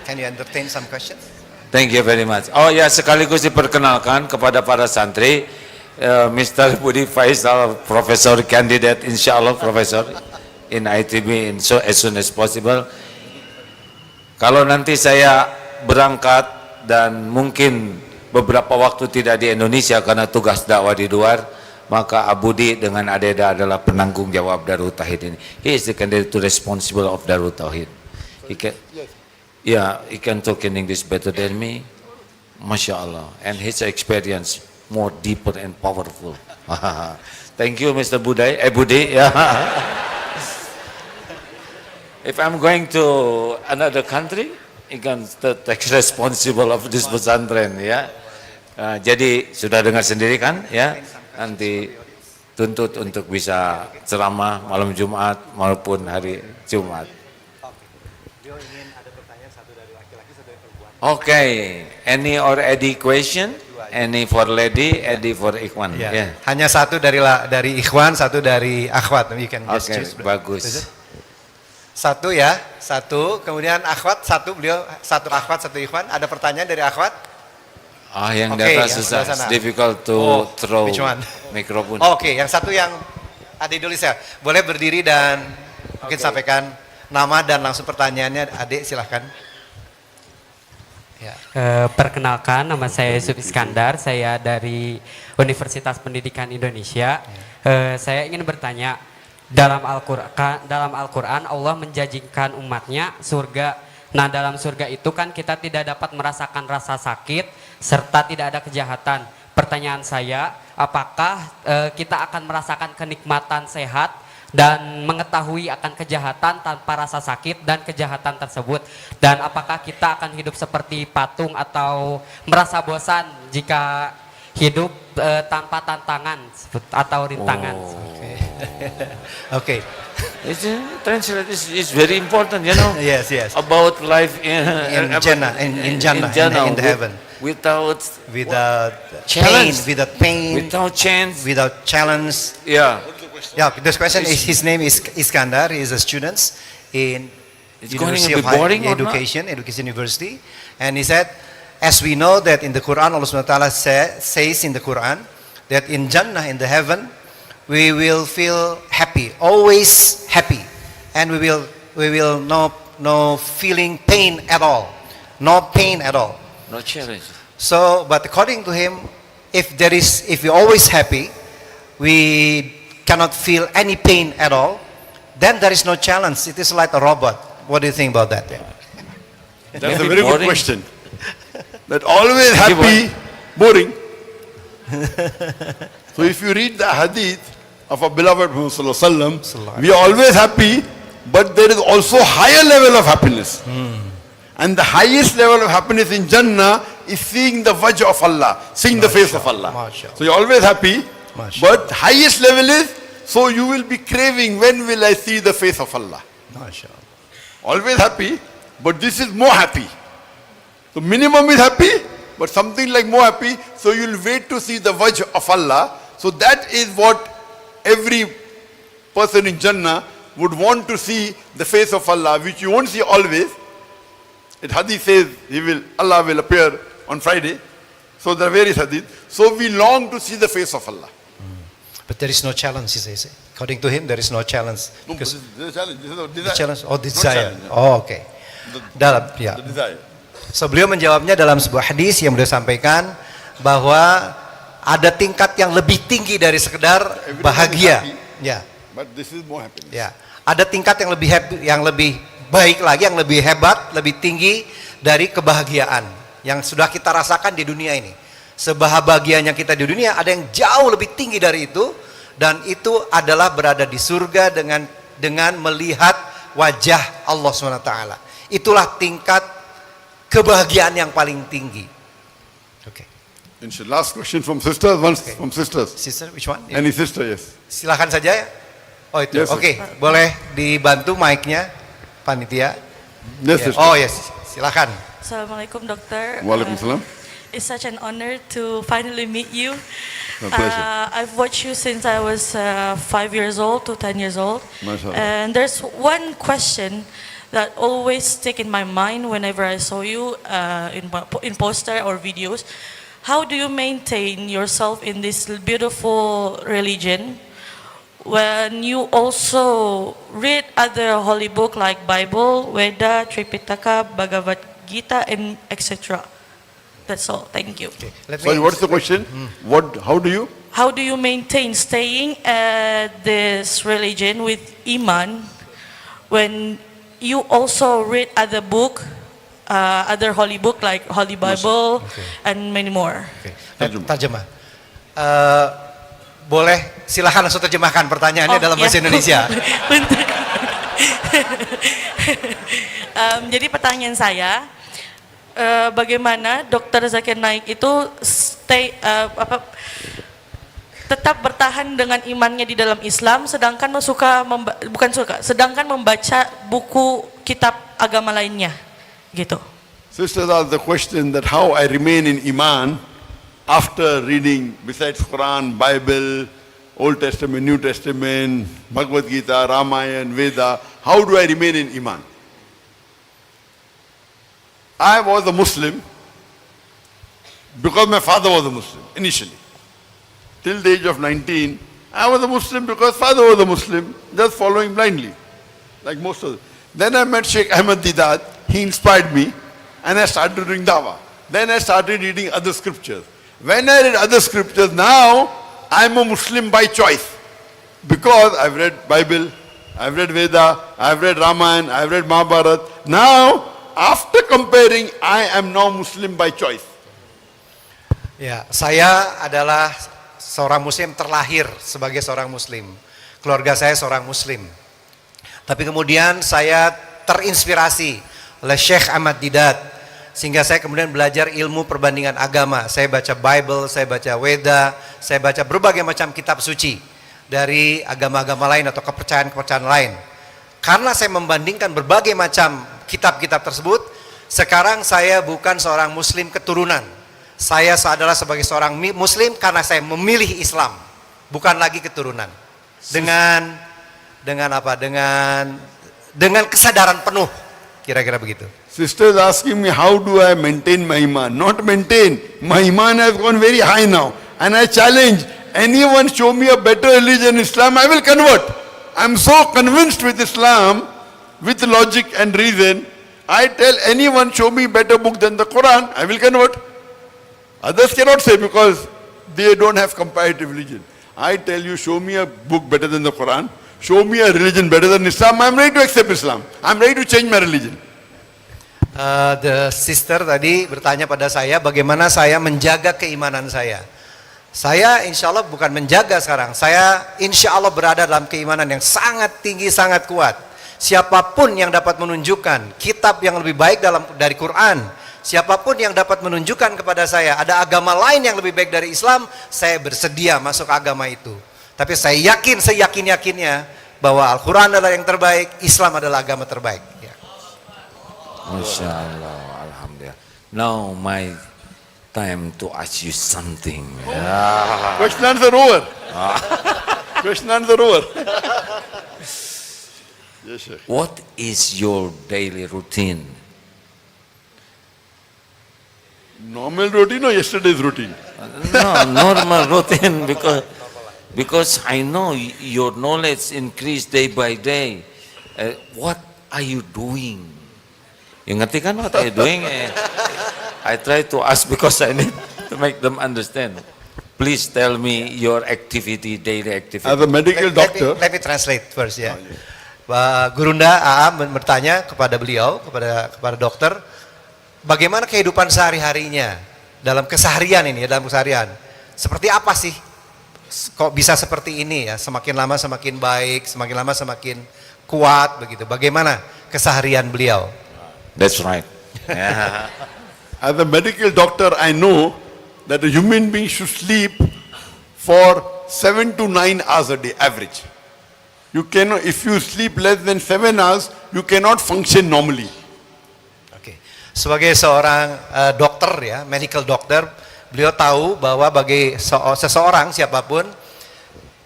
Can you entertain some questions? Thank you very much. Oh ya, sekaligus diperkenalkan kepada para santri, Mr. Budi Faisal, Professor Candidate, insya Allah Professor in ITB as soon as possible. Kalau nanti saya berangkat dan mungkin beberapa waktu tidak di Indonesia karena tugas dakwah di luar, maka Abudi dengan Adeda adalah penanggung jawab Darut Tauhid ini. He is the candidate to responsible of Darut Tauhid. He can talk in English better than me, Masya Allah, and his experience more deeper and powerful. Thank you, Mr. Budi. If I'm going to another country, he can take responsible of this pesantren, ya. Jadi sudah dengar sendiri kan, ya. Nanti tuntut untuk bisa ceramah malam Jumat maupun hari Jumat. Okay, any or any question? Any for lady, any for ikhwan. Yeah. Hanya satu dari ikhwan, satu dari akhwat. You can just choose. Bagus. Satu ya, satu. Kemudian akhwat, satu beliau, satu akhwat, satu ikhwan. Ada pertanyaan dari akhwat? Yang data susah, it's difficult to throw mikrofon. Oke, yang satu yang adik dulu saya. Boleh berdiri dan mungkin sampaikan nama dan langsung pertanyaannya. Adik silahkan. Ya. Perkenalkan, nama saya Yusuf Iskandar, saya dari Universitas Pendidikan Indonesia. Saya ingin bertanya, dalam Al-Quran Allah menjanjikan umatnya surga. Nah, dalam surga itu kan kita tidak dapat merasakan rasa sakit serta tidak ada kejahatan. Pertanyaan saya, apakah kita akan merasakan kenikmatan sehat dan mengetahui akan kejahatan tanpa rasa sakit dan kejahatan tersebut, dan apakah kita akan hidup seperti patung atau merasa bosan jika hidup tanpa tantangan atau rintangan? Okay. Translate is very important, you know. Yes. About life in Jannah, in the heaven. Without pain, without chance, without challenge. Yeah. Yeah, this question is, his name is Iskandar. He is a student in University of Higher Education University, and he said, as we know that in the Quran, Allah Subhanahu wa Taala says in the Quran that in Jannah, in the heaven, we will feel happy, always happy, and we will no feeling pain at all, no pain at all. No challenge. So, but according to him, if we're always happy, we cannot feel any pain at all, then there is no challenge. It is like a robot. What do you think about that? That's a Maybe very good boring. question. That always Maybe happy, boring. So if you read the hadith of our beloved Muhammad Sallallahu Alaihi Wasallam, we are always happy, but there is also higher level of happiness. And the highest level of happiness in Jannah is seeing the wajh of Allah, seeing the face of Allah. Mashallah. So you're always happy, Mashallah. but highest level is, so you will be craving, when will I see the face of Allah? MashaAllah. Always happy, but this is more happy. So minimum is happy, but something like more happy, so you'll wait to see the wajh of Allah. So that is what every person in Jannah would want to see, the face of Allah, which you won't see always. It hadith says Allah will appear on Friday. So there are various hadith. So we long to see the face of Allah. But there is no challenge, he says. According to him, there is no challenge. No, Because this is a challenge. This is a the desire. challenge, oh, Not desire. challenge. Oh, oke. Dalam, ya. The desire. So beliau menjawabnya dalam sebuah hadis yang beliau sampaikan bahwa ada tingkat yang lebih tinggi dari sekedar Everyone bahagia. is happy. Ya, But this is more happiness. ya. Ada tingkat yang lebih yang lebih baik lagi, yang lebih hebat, lebih tinggi dari kebahagiaan yang sudah kita rasakan di dunia ini. Sebahagianya kita di dunia, ada yang jauh lebih tinggi dari itu, dan itu adalah berada di surga dengan melihat wajah Allah SWT. Itulah tingkat kebahagiaan yang paling tinggi. Oke. Inshallah, last question from sisters, once from sisters. Sister, which one? Any sister, yes. Silakan saja ya. Oh itu. Yes, Oke, boleh dibantu mic-nya panitia? Yes, Ya. sister. Oh yes, silakan. Assalamualaikum, Doctor. Waalaikumsalam. It's such an honor to finally meet you. My pleasure. I've watched you since I was 5 years old to 10 years old. Mashallah. And there's one question that always stick in my mind whenever I saw you in poster or videos. How do you maintain yourself in this beautiful religion when you also read other holy book like Bible, Veda, Tripitaka, Bhagavad Gita, and etc.? That's all. Thank you. Let me- Sorry, what's the question? How do you? How do you maintain staying at this religion with Iman when you also read other book, other holy book like Holy Bible and many more? Terjemah. Boleh silakan langsung terjemahkan pertanyaannya dalam bahasa ya. Indonesia. Bentar. Jadi pertanyaan saya, bagaimana Dr. Zakir Naik itu tetap bertahan dengan imannya di dalam Islam, sedangkan sedangkan membaca buku kitab agama lainnya, gitu. Sisters ask the question that how I remain in Iman after reading, besides Quran, Bible, Old Testament, New Testament, Bhagavad Gita, Ramayana, Veda, how do I remain in Iman? I was a Muslim because my father was a Muslim initially. Till the age of 19, I was a Muslim because father was a Muslim, just following blindly, like most of them. Then I met Sheikh Ahmad Didat, he inspired me, and I started doing dawah. Then I started reading other scriptures. When I read other scriptures, now I'm a Muslim by choice. Because I've read Bible, I've read Veda, I've read Ramayana, I've read Mahabharata. Now, after comparing, I am now Muslim by choice. Ya, saya adalah seorang Muslim terlahir sebagai seorang Muslim. Keluarga saya seorang Muslim. Tapi kemudian saya terinspirasi oleh Syekh Ahmad Didat, sehingga saya kemudian belajar ilmu perbandingan agama. Saya baca Bible, saya baca Veda, saya baca berbagai macam kitab suci dari agama-agama lain atau kepercayaan-kepercayaan lain. Karena saya membandingkan berbagai macam kitab-kitab tersebut, sekarang saya bukan seorang Muslim keturunan. Saya adalah sebagai seorang Muslim karena saya memilih Islam, bukan lagi keturunan. Dengan apa? Dengan kesadaran penuh, kira-kira begitu. Sisters asking me, how do I maintain my iman? Not maintain. My iman has gone very high now. And I challenge, anyone show me a better religion, Islam, I will convert. I'm so convinced with Islam, with logic and reason, I tell anyone show me better book than the Quran, I will convert. Others cannot say because they don't have comparative religion. I tell you, show me a book better than the Quran, show me a religion better than Islam, I'm ready to accept Islam. I'm ready to change my religion. The sister tadi bertanya pada saya bagaimana saya menjaga keimanan saya. Saya insya Allah bukan menjaga sekarang. Saya insya Allah berada dalam keimanan yang sangat tinggi, sangat kuat. Siapapun yang dapat menunjukkan kitab yang lebih baik dari Quran, siapapun yang dapat menunjukkan kepada saya ada agama lain yang lebih baik dari Islam, saya bersedia masuk agama itu. Tapi saya yakin, seyakin-yakinnya bahwa Al-Quran adalah yang terbaik, Islam adalah agama terbaik. Ya. Masya Allah, Alhamdulillah. Now my time to ask you something. Ya. Question answer over. Question answer over. Yes, sir. What is your daily routine? Normal routine or yesterday's routine? No, normal routine because I know your knowledge increase day by day. What are you doing? You ngerti kan what are you doing? I try to ask because I need to make them understand. Please tell me your activity, daily activity. As a medical doctor, Let me translate first ya. Gurunda AA bertanya kepada beliau, kepada dokter, bagaimana kehidupan sehari-harinya dalam keseharian ini, dalam keseharian. Seperti apa sih? Kok bisa seperti ini ya? Semakin lama semakin baik, semakin lama semakin kuat begitu. Bagaimana keseharian beliau? That's right. as a medical doctor, I know that a human being should sleep for 7 to 9 hours a day, average. You cannot, if you sleep less than 7 hours, you cannot function normally. Oke. Sebagai seorang dokter ya, medical doctor, beliau tahu bahwa bagi seseorang siapapun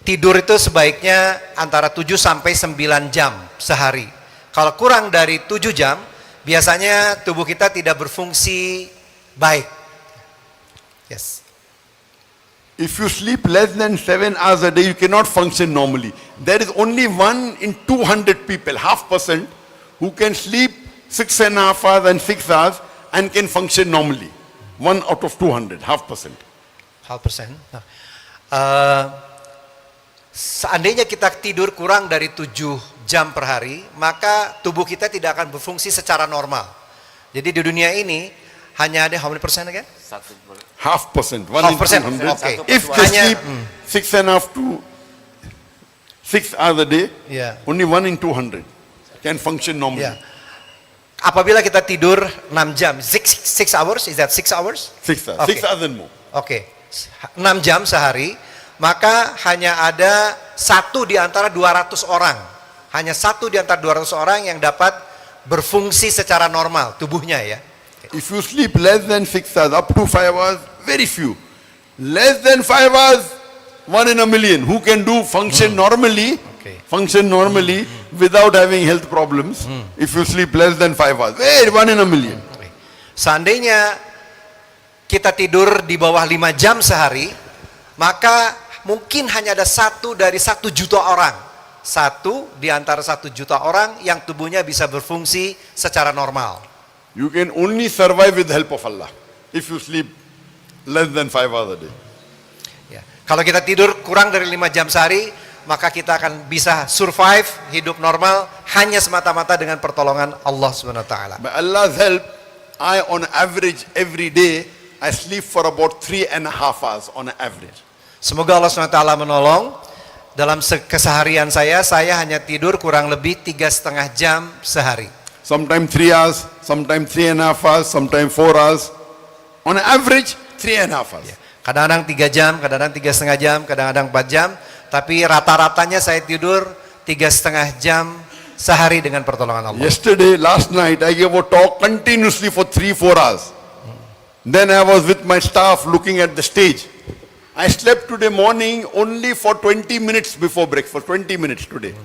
tidur itu sebaiknya antara 7 sampai 9 jam sehari. Kalau kurang dari 7 jam, biasanya tubuh kita tidak berfungsi baik. Yes. If you sleep less than 7 hours a day, you cannot function normally. There is only 1 in 200 people, 0.5%, who can sleep 6.5 hours and 6 hours and can function normally. 1 out of 200, 0.5%. 0.5%. Seandainya kita tidur kurang dari 7 jam per hari, maka tubuh kita tidak akan berfungsi secara normal. Jadi di dunia ini hanya ada how many percent again? 0.5%, 1 in 200. Okay. If they sleep 6.5 to 6 hours a day, Yeah. only 1 in 200 can function normally. Ya. Apabila kita tidur 6 jam, 6 hours, is that 6 hours? 6 hours, Okay. 6 hours and more. Oke, 6 jam sehari, maka hanya ada 1 di antara 200 orang. Hanya 1 di antara 200 orang yang dapat berfungsi secara normal tubuhnya ya. If you sleep less than 6 hours, up to 5 hours, very few. Less than 5 hours, 1 in a million. Who can do function normally, without having health problems, if you sleep less than 5 hours. Very 1 in a million. Seandainya kita tidur di bawah 5 jam sehari, maka mungkin hanya ada 1 dari 1 juta orang. 1 di antara 1 juta orang yang tubuhnya bisa berfungsi secara normal. You can only survive with the help of Allah if you sleep less than 5 hours a day. Ya. Kalau kita tidur kurang dari 5 jam sehari, maka kita akan bisa survive hidup normal hanya semata-mata dengan pertolongan Allah Subhanahu wa taala. By Allah's help, I on average every day I sleep for about 3.5 hours on average. Semoga Allah Subhanahu wa taala menolong. Dalam keseharian saya hanya tidur kurang lebih 3,5 jam sehari. Sometimes 3 hours, sometimes 3.5 hours, sometimes 4 hours. On average, 3.5 hours. Kadang-kadang 3 jam, kadang-kadang 3,5 jam, kadang-kadang 4 jam. Tapi rata-ratanya saya tidur 3,5 jam sehari dengan pertolongan Allah. Yesterday, last night, I gave a talk continuously for 3-4 hours. Then I was with my staff looking at the stage. I slept today morning only for 20 minutes before breakfast, 20 minutes today.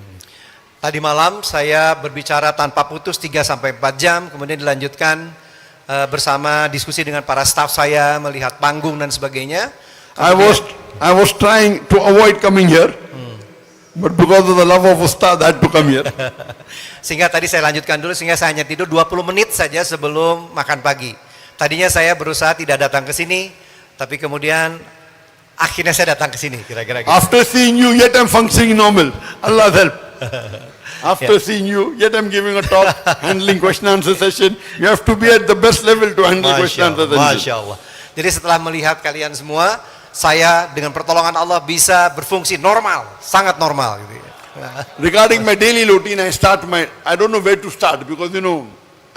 Tadi malam saya berbicara tanpa putus 3-4 jam, kemudian dilanjutkan bersama diskusi dengan para staff saya, melihat panggung dan sebagainya. I was trying to avoid coming here, but because of the love of Ustad, I had to come here. Sehingga tadi saya lanjutkan dulu, sehingga saya hanya tidur 20 menit saja sebelum makan pagi. Tadinya saya berusaha tidak datang ke sini, tapi kemudian Akhirnya saya datang ke sini, kira-kira gitu. After seeing you, yet I'm functioning normal. Allah's help. After seeing you, yet I'm giving a talk, handling question answer session. You have to be at the best level to handle question answer session. Masya Allah. Jadi setelah melihat kalian semua, saya dengan pertolongan Allah bisa berfungsi normal, sangat normal gitu ya. Regarding my daily routine, I don't know where to start because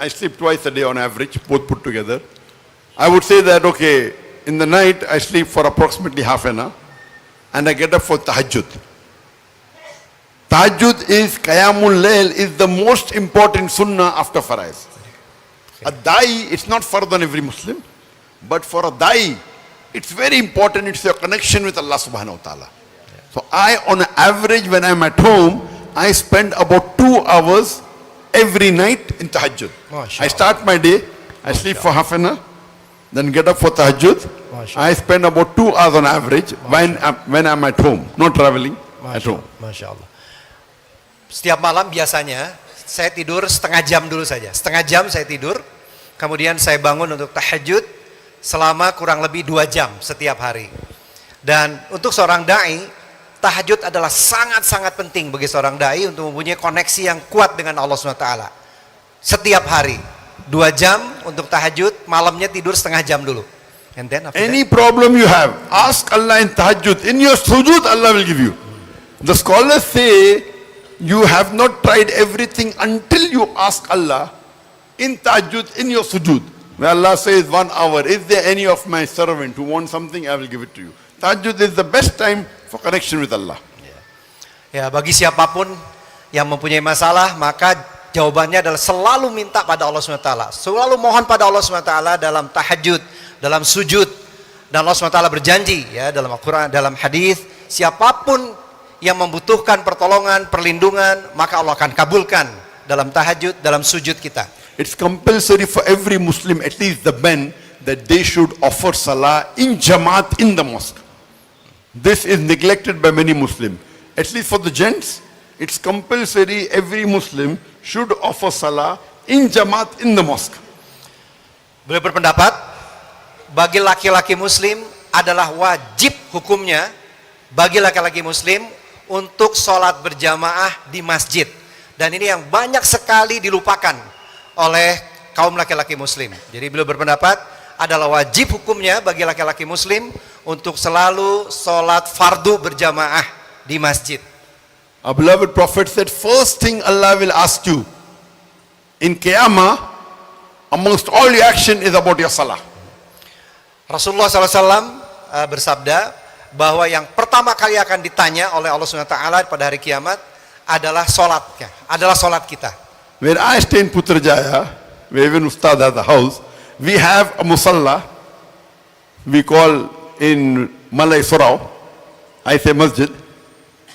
I sleep twice a day on average, both put together. I would say that, okay, in the night I sleep for approximately half an hour and I get up for tahajjud. Tahajjud is, Qiyamul Layl is the most important sunnah after Faraiz. A da'i, it's not fard on every Muslim, but for a da'i, it's very important, it's your connection with Allah subhanahu wa ta'ala. So I, on an average, when I'm at home, I spend about 2 hours every night in tahajjud. I start my day, I sleep for half an hour, then get up for tahajjud. I spend about 2 hours on average when I'm at home, not traveling, at home. Masya Allah. Setiap malam biasanya saya tidur setengah jam dulu saja. Setengah jam saya tidur, kemudian saya bangun untuk tahajud selama kurang lebih 2 jam setiap hari. Dan untuk seorang da'i, tahajud adalah sangat-sangat penting bagi seorang da'i untuk mempunyai koneksi yang kuat dengan Allah SWT. Setiap hari 2 jam untuk tahajud, malamnya tidur setengah jam dulu. And then after Any problem you have, ask Allah in tahajjud. In your sujud, Allah will give you. The scholars say, you have not tried everything until you ask Allah in tahajjud, in your sujud. Where Allah says 1 hour, is there any of my servant who wants something, I will give it to you. Tahajjud is the best time for connection with Allah. Ya, bagi siapapun yang mempunyai masalah, maka jawabannya adalah selalu minta pada Allah SWT. Selalu mohon pada Allah SWT dalam tahajud, dalam sujud. Dan Allah SWT berjanji ya dalam Al-Quran, dalam hadis, siapapun yang membutuhkan pertolongan, perlindungan, maka Allah akan kabulkan dalam tahajud, dalam sujud kita. It's compulsory for every Muslim, at least the men, that they should offer salah in Jamaat in the mosque. This is neglected by many Muslims. At least for the gents, it's compulsory every Muslim should offer salah in Jamaat in the mosque. Beliau berpendapat, bagi laki-laki Muslim adalah wajib hukumnya bagi laki-laki Muslim untuk sholat berjamaah di masjid. Dan ini yang banyak sekali dilupakan oleh kaum laki-laki Muslim. Jadi beliau berpendapat adalah wajib hukumnya bagi laki-laki Muslim untuk selalu sholat fardu berjamaah di masjid. Our beloved Prophet said, first thing Allah will ask you in Qiyamah, amongst all your action is about your salah. Rasulullah SAW bersabda bahwa yang pertama kali akan ditanya oleh Allah SWT pada hari kiamat adalah sholatnya, adalah sholat kita. Where I stay in Putrajaya, where even Ustad has a house, we have a musalla, we call in Malay Surau, I say masjid,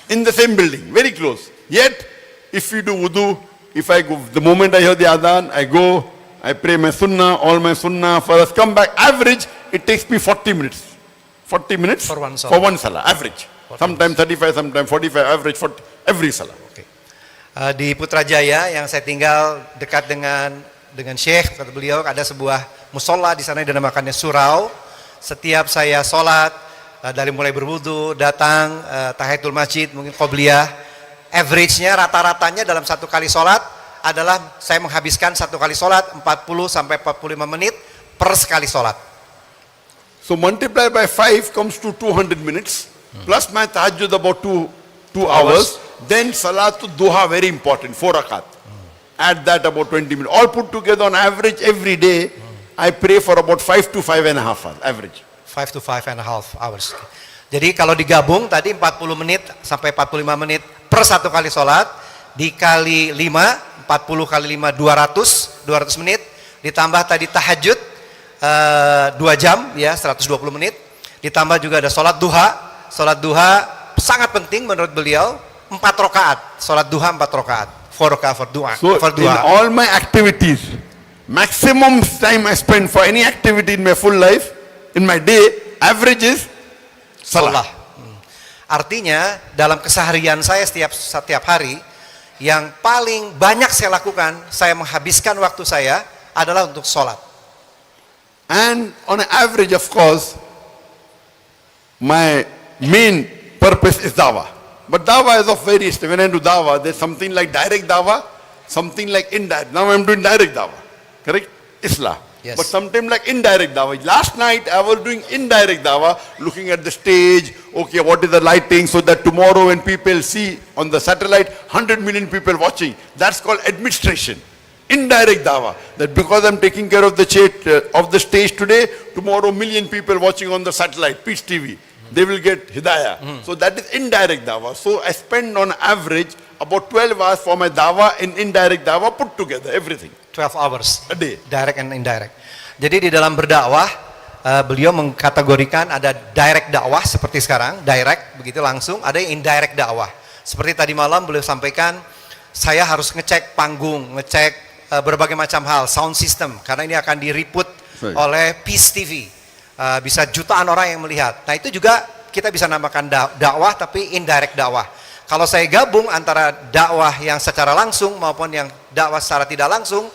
in the same building, very close. Yet, if we do wudu, if I go, the moment I hear the adhan, I go, I pray my sunnah, all my sunnah, first come back, average, it takes me 40 minutes. 40 minutes For one salah, average. Sometimes 35, sometimes 45, average for every salah. Okay. Di Putrajaya yang saya tinggal dekat dengan Syekh, kata beliau ada sebuah musola di sana yang dinamakannya surau. Setiap saya sholat dari mulai berwudu, datang tahiyatul masjid, mungkin qobliyah, average-nya rata-ratanya dalam satu kali sholat adalah saya menghabiskan satu kali sholat 40 sampai 45 menit per sekali sholat. So multiply by 5 comes to 200 minutes, plus my tahajjud about 2 hours, then salatul duha very important, 4 rakat. Add that about 20 minutes. All put together on average every day, I pray for about 5 to 5.5 hours, average. 5 to 5.5 hours. Jadi kalau digabung tadi 40 menit sampai 45 menit per satu kali sholat, dikali 5, 40 kali 5, 200 menit, ditambah tadi tahajud, 2 jam ya 120 menit, ditambah juga ada sholat duha sangat penting menurut beliau, 4 rakaat, sholat duha 4 rakaat, 4 rakaat for duha. So in all my activities, maximum time I spend for any activity in my full life, in my day, average is salah. Artinya dalam keseharian saya setiap hari, yang paling banyak saya lakukan, saya menghabiskan waktu saya adalah untuk sholat. And on an average, of course, my main purpose is dawah. But dawah is of various. When I do dawah, there's something like direct dawah, something like indirect. Now I'm doing direct dawah, correct? Islah. Yes. But sometimes like indirect dawah. Last night I was doing indirect dawah, looking at the stage, okay, what is the lighting, so that tomorrow when people see on the satellite, 100 million people watching. That's called administration. Indirect dawah. That because I'm taking care of the stage today, tomorrow million people watching on the satellite, Peace TV. They will get hidayah. So that is indirect dawah. So I spend on average about 12 hours for my dawah and indirect dawah put together, everything. 12 hours. A day. Direct and indirect. Jadi di dalam berdakwah, beliau mengkategorikan ada direct dakwah seperti sekarang, direct begitu langsung, ada yang indirect dakwah. Seperti tadi malam beliau sampaikan, saya harus ngecek panggung, ngecek berbagai macam hal, sound system, karena ini akan diriput oleh Peace TV. Bisa jutaan orang yang melihat. Nah itu juga kita bisa namakan dakwah tapi indirect dakwah. Kalau saya gabung antara dakwah yang secara langsung maupun yang dakwah secara tidak langsung,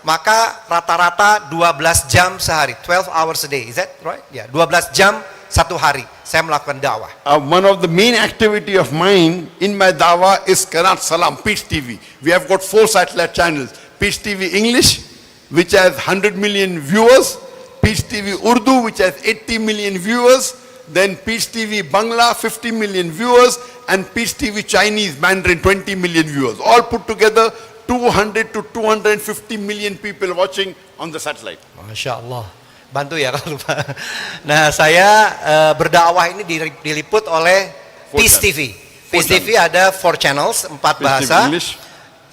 maka rata-rata 12 jam sehari, 12 hours a day, is that right? Ya, 12 jam satu hari saya melakukan dakwah. One of the main activity of mine in my dawah is Qanaat Salam, Peace TV. We have got 4 satellite channels. Peace TV English, which has 100 million viewers. Peace TV Urdu, which has 80 million viewers. Then Peace TV Bangla, 50 million viewers. And Peace TV Chinese Mandarin, 20 million viewers. All put together, 200 to 250 million people watching on the satellite. Masya Allah. Bantu ya kalau lupa. Nah saya berdakwah ini diliput oleh Peace TV. Peace TV ada 4 channels, 4 bahasa.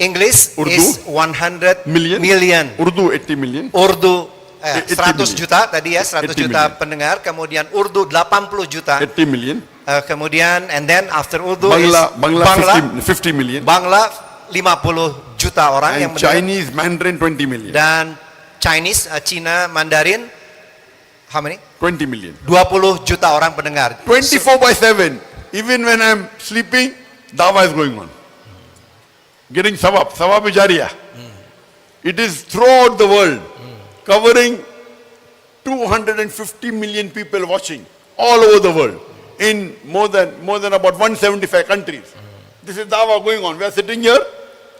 English Urdu, is 100 million. Urdu 80 million. Urdu 100 million. Juta tadi ya, 100 juta million. pendengar. Kemudian Urdu 80 juta. 80 million. Kemudian and then after Urdu Bangla 50 million. Bangla 50 juta orang yang And Chinese Mandarin 20 million. Dan Chinese, Cina Mandarin how many? 20 million. 20 juta orang pendengar. 24/7. Even when I'm sleeping, dawah is going on. Getting sawab jariyah. It is throughout the world, covering 250 million people watching all over the world in more than about 175 countries. This is dawah going on. We are sitting here.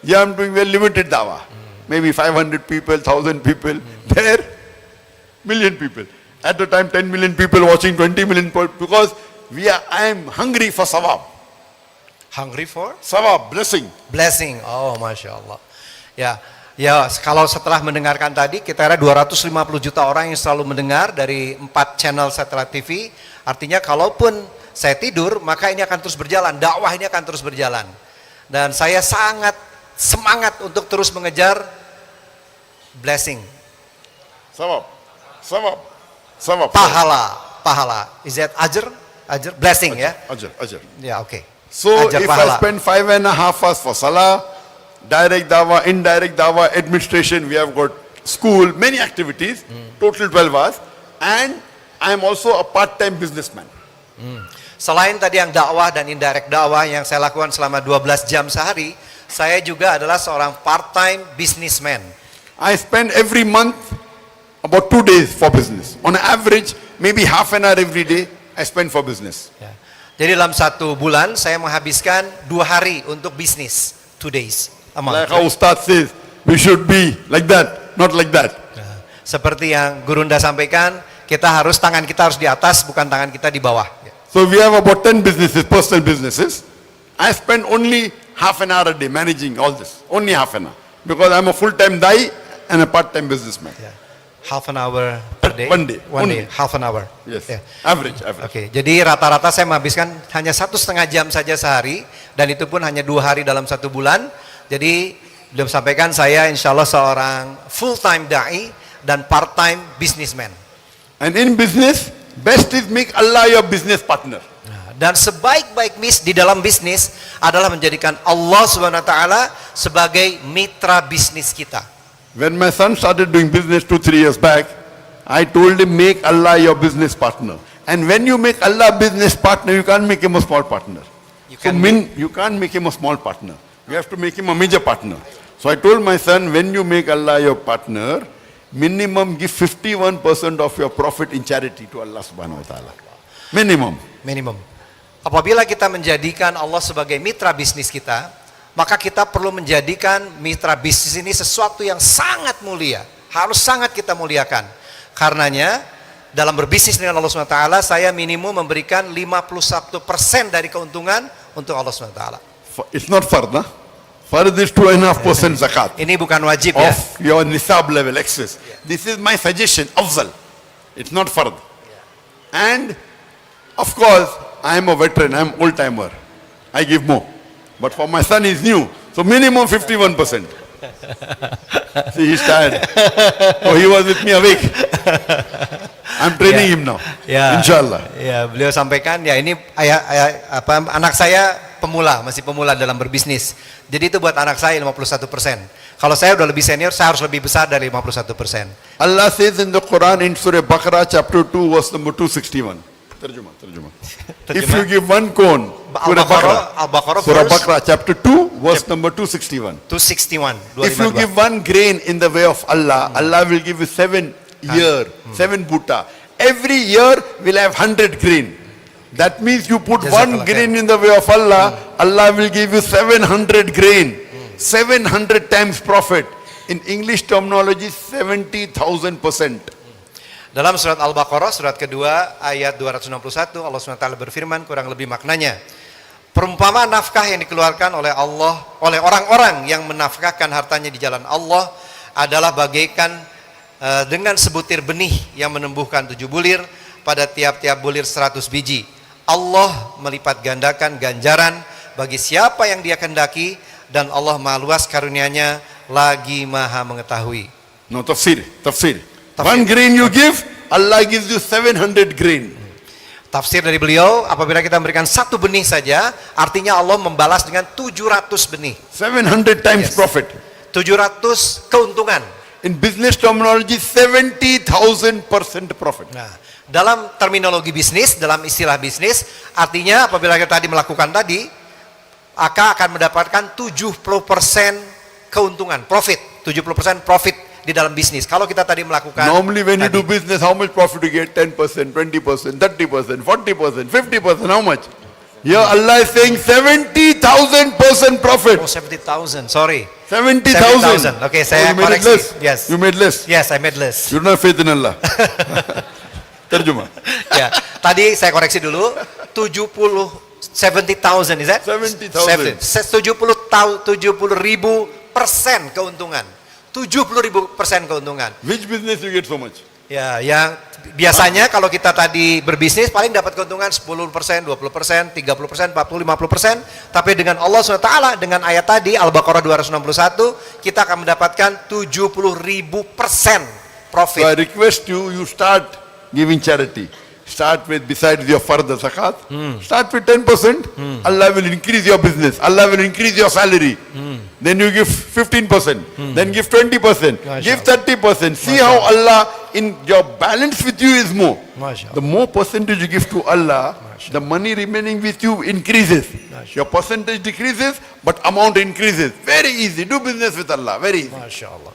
Yeah, I'm doing very limited dawah. Maybe 500 people, 1,000 people. There, million people. At the time, 10 million people watching, 20 million people. Because I am hungry for sawab. Hungry for? Sawab, blessing. Blessing. Oh, Masya Allah. Ya, kalau setelah mendengarkan tadi, kita ada 250 juta orang yang selalu mendengar dari 4 channel satelit TV. Artinya kalaupun saya tidur, maka ini akan terus berjalan. Dakwah ini akan terus berjalan. Dan saya sangat semangat untuk terus mengejar blessing. Sawab. Pahala. Is that ajr? Blessing ya? Ajr. Ya, oke. So Ajr if pahala. I spend 5.5 hours for salah, direct dawah, indirect dawah, administration, we have got school, many activities, total 12 hours, and I am also a part-time businessman. Selain tadi yang dakwah dan indirect dakwah yang saya lakukan selama 12 jam sehari, saya juga adalah seorang part-time businessman. I spend every month about 2 days for business. On average, maybe half an hour every day I spend for business. Ya. Jadi dalam 1 bulan saya menghabiskan 2 hari untuk bisnis, 2 days. Like how Ustad says, we should be like that, not like that. Seperti yang Gurunda sampaikan, tangan kita harus di atas, bukan tangan kita di bawah. So we have about 10 businesses, personal businesses. I spend only half an hour a day managing all this, only half an hour. Because I'm a full-time da'i and a part-time businessman. Ya. Half an hour per day? One day. One day, half an hour. Yes, Ya. average. Oke, jadi rata-rata saya menghabiskan hanya 1,5 jam saja sehari, dan itu pun hanya 2 hari dalam 1 bulan. Jadi belum sampaikan saya insya Allah seorang full-time da'i dan part-time businessman. And in business, best is make Allah your business partner. Dan sebaik-baik di dalam bisnis adalah menjadikan Allah SWT sebagai mitra bisnis kita. When my son started doing business 2-3 years back, I told him make Allah your business partner. And when you make Allah business partner, you can't make him a small partner. You can't make him a small partner. You have to make him a major partner. So I told my son, when you make Allah your partner, minimum give 51% of your profit in charity to Allah subhanahu wa ta'ala. Minimum. Minimum. Apabila kita menjadikan Allah sebagai mitra bisnis kita, maka kita perlu menjadikan mitra bisnis ini sesuatu yang sangat mulia. Harus sangat kita muliakan. Karenanya, dalam berbisnis dengan Allah SWT, saya minimum memberikan 51% dari keuntungan untuk Allah SWT. It's not fard, huh? Fard is 2.5% zakat. Ini bukan wajib ya. Of your nisab level excess. This is my suggestion, afzal. It's not fard. And of course, I am a veteran, I am old timer. I give more. But for my son, he's new. So minimum 51%. See, he's tired. Oh, he was with me awake. I'm training him now. Ya, Inshallah. ya, beliau sampaikan ya ini anak saya pemula, masih pemula dalam berbisnis. Jadi itu buat anak saya 51%. Kalau saya udah lebih senior, saya harus lebih besar dari 51%. Allah says in the Quran in Surah Baqarah chapter 2 verse number 261. Terjemah. If you give one corn, Surah Al-Baqarah Surah Baqarah chapter 2 verse number 261. 261. If you give one grain in the way of Allah, Allah will give you 7 year, 7 buta. Every year will have 100 grain. That means you put one Jazakallah grain in the way of Allah, Allah will give you 700 grain. 700 times profit. In English terminology, 70,000%. Dalam surat Al-Baqarah, surat kedua, ayat 261, Allah SWT berfirman, kurang lebih maknanya. Perumpamaan nafkah yang dikeluarkan oleh Allah, oleh orang-orang yang menafkahkan hartanya di jalan Allah adalah bagaikan dengan sebutir benih yang menumbuhkan 7 bulir, pada tiap-tiap bulir 100 biji. Allah melipat gandakan ganjaran bagi siapa yang Dia kehendaki, dan Allah Maha luas karunia-Nya, lagi Maha mengetahui. No, tafsir. One grain you give, Allah gives you 700 grain. Tafsir dari beliau, apabila kita memberikan 1 benih saja, artinya Allah membalas dengan 700 benih. 700 times Yes. profit. 700 keuntungan. In business terminology, 70,000% profit. Nah, dalam terminologi bisnis, dalam istilah bisnis, artinya apabila kita tadi melakukan tadi, akan mendapatkan 70% keuntungan, profit. 70% profit di dalam bisnis. Kalau kita tadi melakukan Normally when you tadi, do business, how much profit you get? 10%, 20%, 30%, 40%, 50%, how much? Here Allah is saying 70,000% profit. oh 70,000, sorry. 70,000. Oke, saya you made it koreksi. less. Yes. You made less. Yes, I made less. You don't have faith in Allah. Terjemah. Ya, tadi saya koreksi dulu. 70,000 is that? 70,000. 70,000% keuntungan. 70,000% keuntungan. Which business you get so much? Ya, yang biasanya kalau kita tadi berbisnis paling dapat keuntungan 10%, 20%, 30%, 40%, 50%. Tapi dengan Allah SWT, dengan ayat tadi Al-Baqarah 261, kita akan mendapatkan 70,000% profit. So I request you, you start giving charity. Start with, besides your fardh zakat, start with 10%. Allah will increase your business. Allah will increase your salary. Then you give 15%. Then give 20%. Give 30%. See how Allah, in your balance with you is more. Masya The more percentage you give to Allah, the money remaining with you increases. Your percentage decreases, but amount increases. Very easy. Do business with Allah. Very easy. Masya Allah.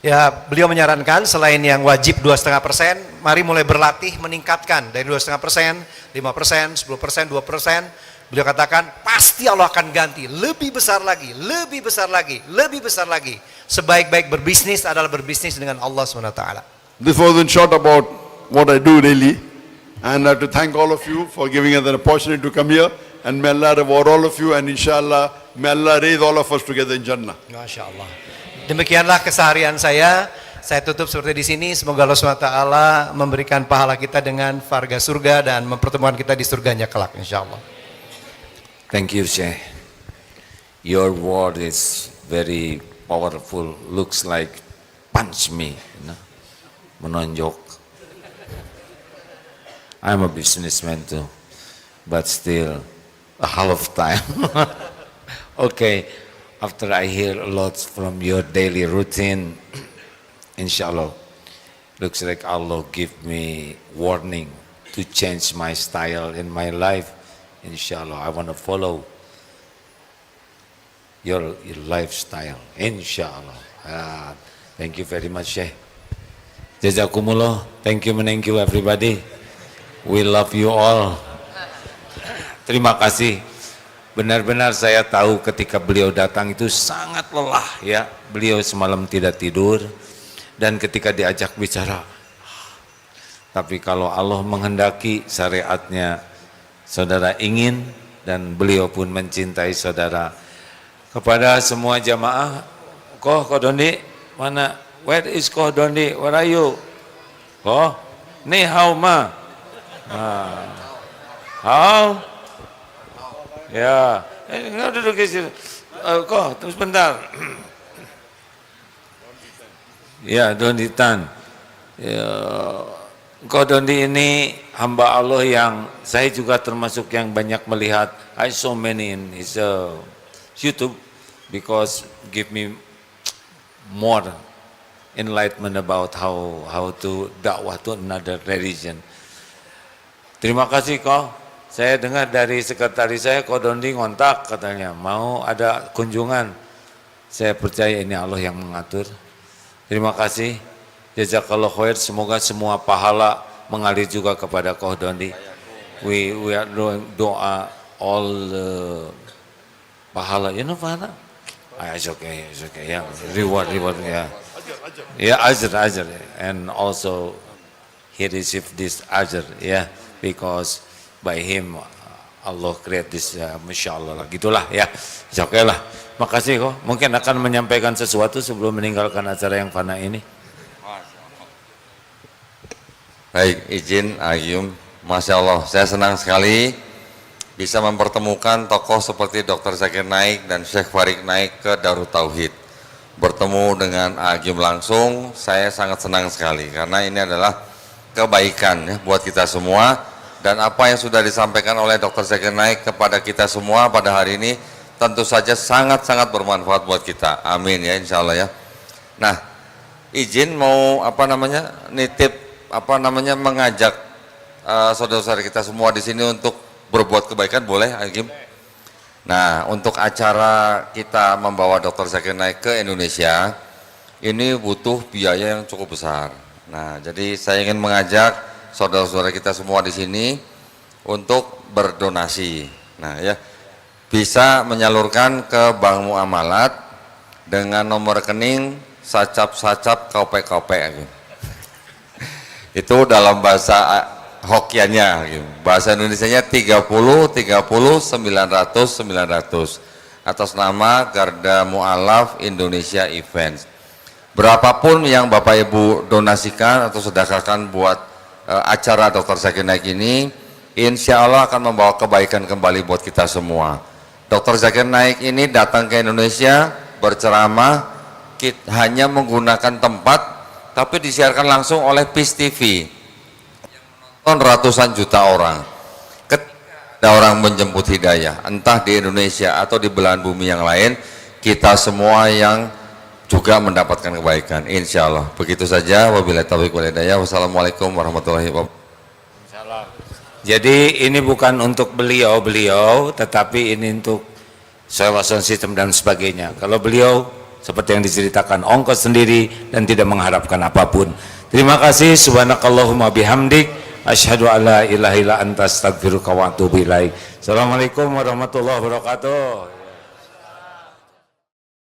Ya, beliau menyarankan selain yang wajib 2,5%, mari mulai berlatih meningkatkan dari 2,5%, 5%, 10%, 2%. Beliau katakan pasti Allah akan ganti lebih besar lagi, lebih besar lagi, lebih besar lagi. Sebaik-baik berbisnis adalah berbisnis dengan Allah SWT. This was in short about what I do daily, and I have to thank all of you for giving us an opportunity to come here, and may Allah reward all of you, and inshallah may Allah raise all of us together in Jannah. Masya Allah. Demikianlah keseharian saya. Saya tutup seperti di sini. Semoga Allah SWT memberikan pahala kita dengan varga surga dan mempertemukan kita di surganya kelak, insya Allah. Thank you, Syekh. Your word is very powerful. Looks like punch me, menonjok. I'm a businessman too, but still a half time. Okay. After I hear a lot from your daily routine, inshallah, looks like Allah give me warning to change my style in my life. Inshallah, I want to follow your lifestyle. Inshallah. Thank you very much, Syekh. Jazakumullah. Thank you everybody. We love you all. Terima kasih. Benar-benar saya tahu ketika beliau datang itu sangat lelah ya. Beliau semalam tidak tidur dan ketika diajak bicara. Tapi kalau Allah menghendaki syariatnya saudara ingin dan beliau pun mencintai saudara. Kepada semua jamaah, Koh Dondi mana? Where is Koh Dondi? Where are you? Koh? Ni hao ma? Hao? Ya, nggak duduk di sini. Koh, tunggu sebentar. Ya, Dondi Tan. Ya, Koh Dondi ini hamba Allah yang saya juga termasuk yang banyak melihat. I saw many in his YouTube because give me more enlightenment about how to dakwah to another religion. Terima kasih Koh. Saya dengar dari sekretaris saya, Koh Dondi ngontak katanya, mau ada kunjungan. Saya percaya ini Allah yang mengatur. Terima kasih. Jazakallah khair, semoga semua pahala mengalir juga kepada Koh Dondi. We are doing doa all pahala, you know pahala? It's okay, yeah. Reward, yeah. Yeah, ajr, and also he received this ajr, yeah, because by him Allah create this, masya Allah lah, gitulah ya. Oke lah, makasih kok. Mungkin akan menyampaikan sesuatu sebelum meninggalkan acara yang fana ini. Baik, izin Agium, masya Allah, saya senang sekali bisa mempertemukan tokoh seperti Dr. Zakir Naik dan Syekh Farid Naik ke Darut Tauhid. Bertemu dengan Agium langsung, saya sangat senang sekali karena ini adalah kebaikan ya buat kita semua. Dan apa yang sudah disampaikan oleh Dr. Zakir Naik kepada kita semua pada hari ini tentu saja sangat-sangat bermanfaat buat kita. Amin ya, insya Allah ya. Nah, izin mau nitip mengajak saudara-saudara kita semua di sini untuk berbuat kebaikan, boleh Agim? Nah, untuk acara kita membawa Dr. Zakir Naik ke Indonesia ini butuh biaya yang cukup besar. Nah, jadi saya ingin mengajak saudara-saudara kita semua di sini untuk berdonasi. Nah ya, bisa menyalurkan ke Bank Muamalat dengan nomor rekening sacap-sacap kaupe-kaupe. Itu dalam bahasa Hokiannya, bahasa Indonesianya 30 900 atas nama Garda Mu'alaf Indonesia Events. Berapapun yang Bapak Ibu donasikan atau sedekahkan buat acara Dr. Zakir Naik ini, insya Allah akan membawa kebaikan kembali buat kita semua. Dr. Zakir Naik ini datang ke Indonesia berceramah, hanya menggunakan tempat, tapi disiarkan langsung oleh PIS TV. Yang menonton ratusan juta orang. Ketika ada orang menjemput hidayah, entah di Indonesia atau di belahan bumi yang lain, kita semua yang juga mendapatkan kebaikan, insya Allah. Begitu saja, wabillahi taufiq wal hidayah. Wassalamualaikum warahmatullahi wabarakatuh. Jadi ini bukan untuk beliau, tetapi ini untuk sewa sound system dan sebagainya. Kalau beliau seperti yang diceritakan, ongkos sendiri dan tidak mengharapkan apapun. Terima kasih. Subhanakallahumma bihamdik, asyhadu alla ilaha illa anta astaghfiruka wa atubu ilaik. Assalamualaikum warahmatullahi wabarakatuh.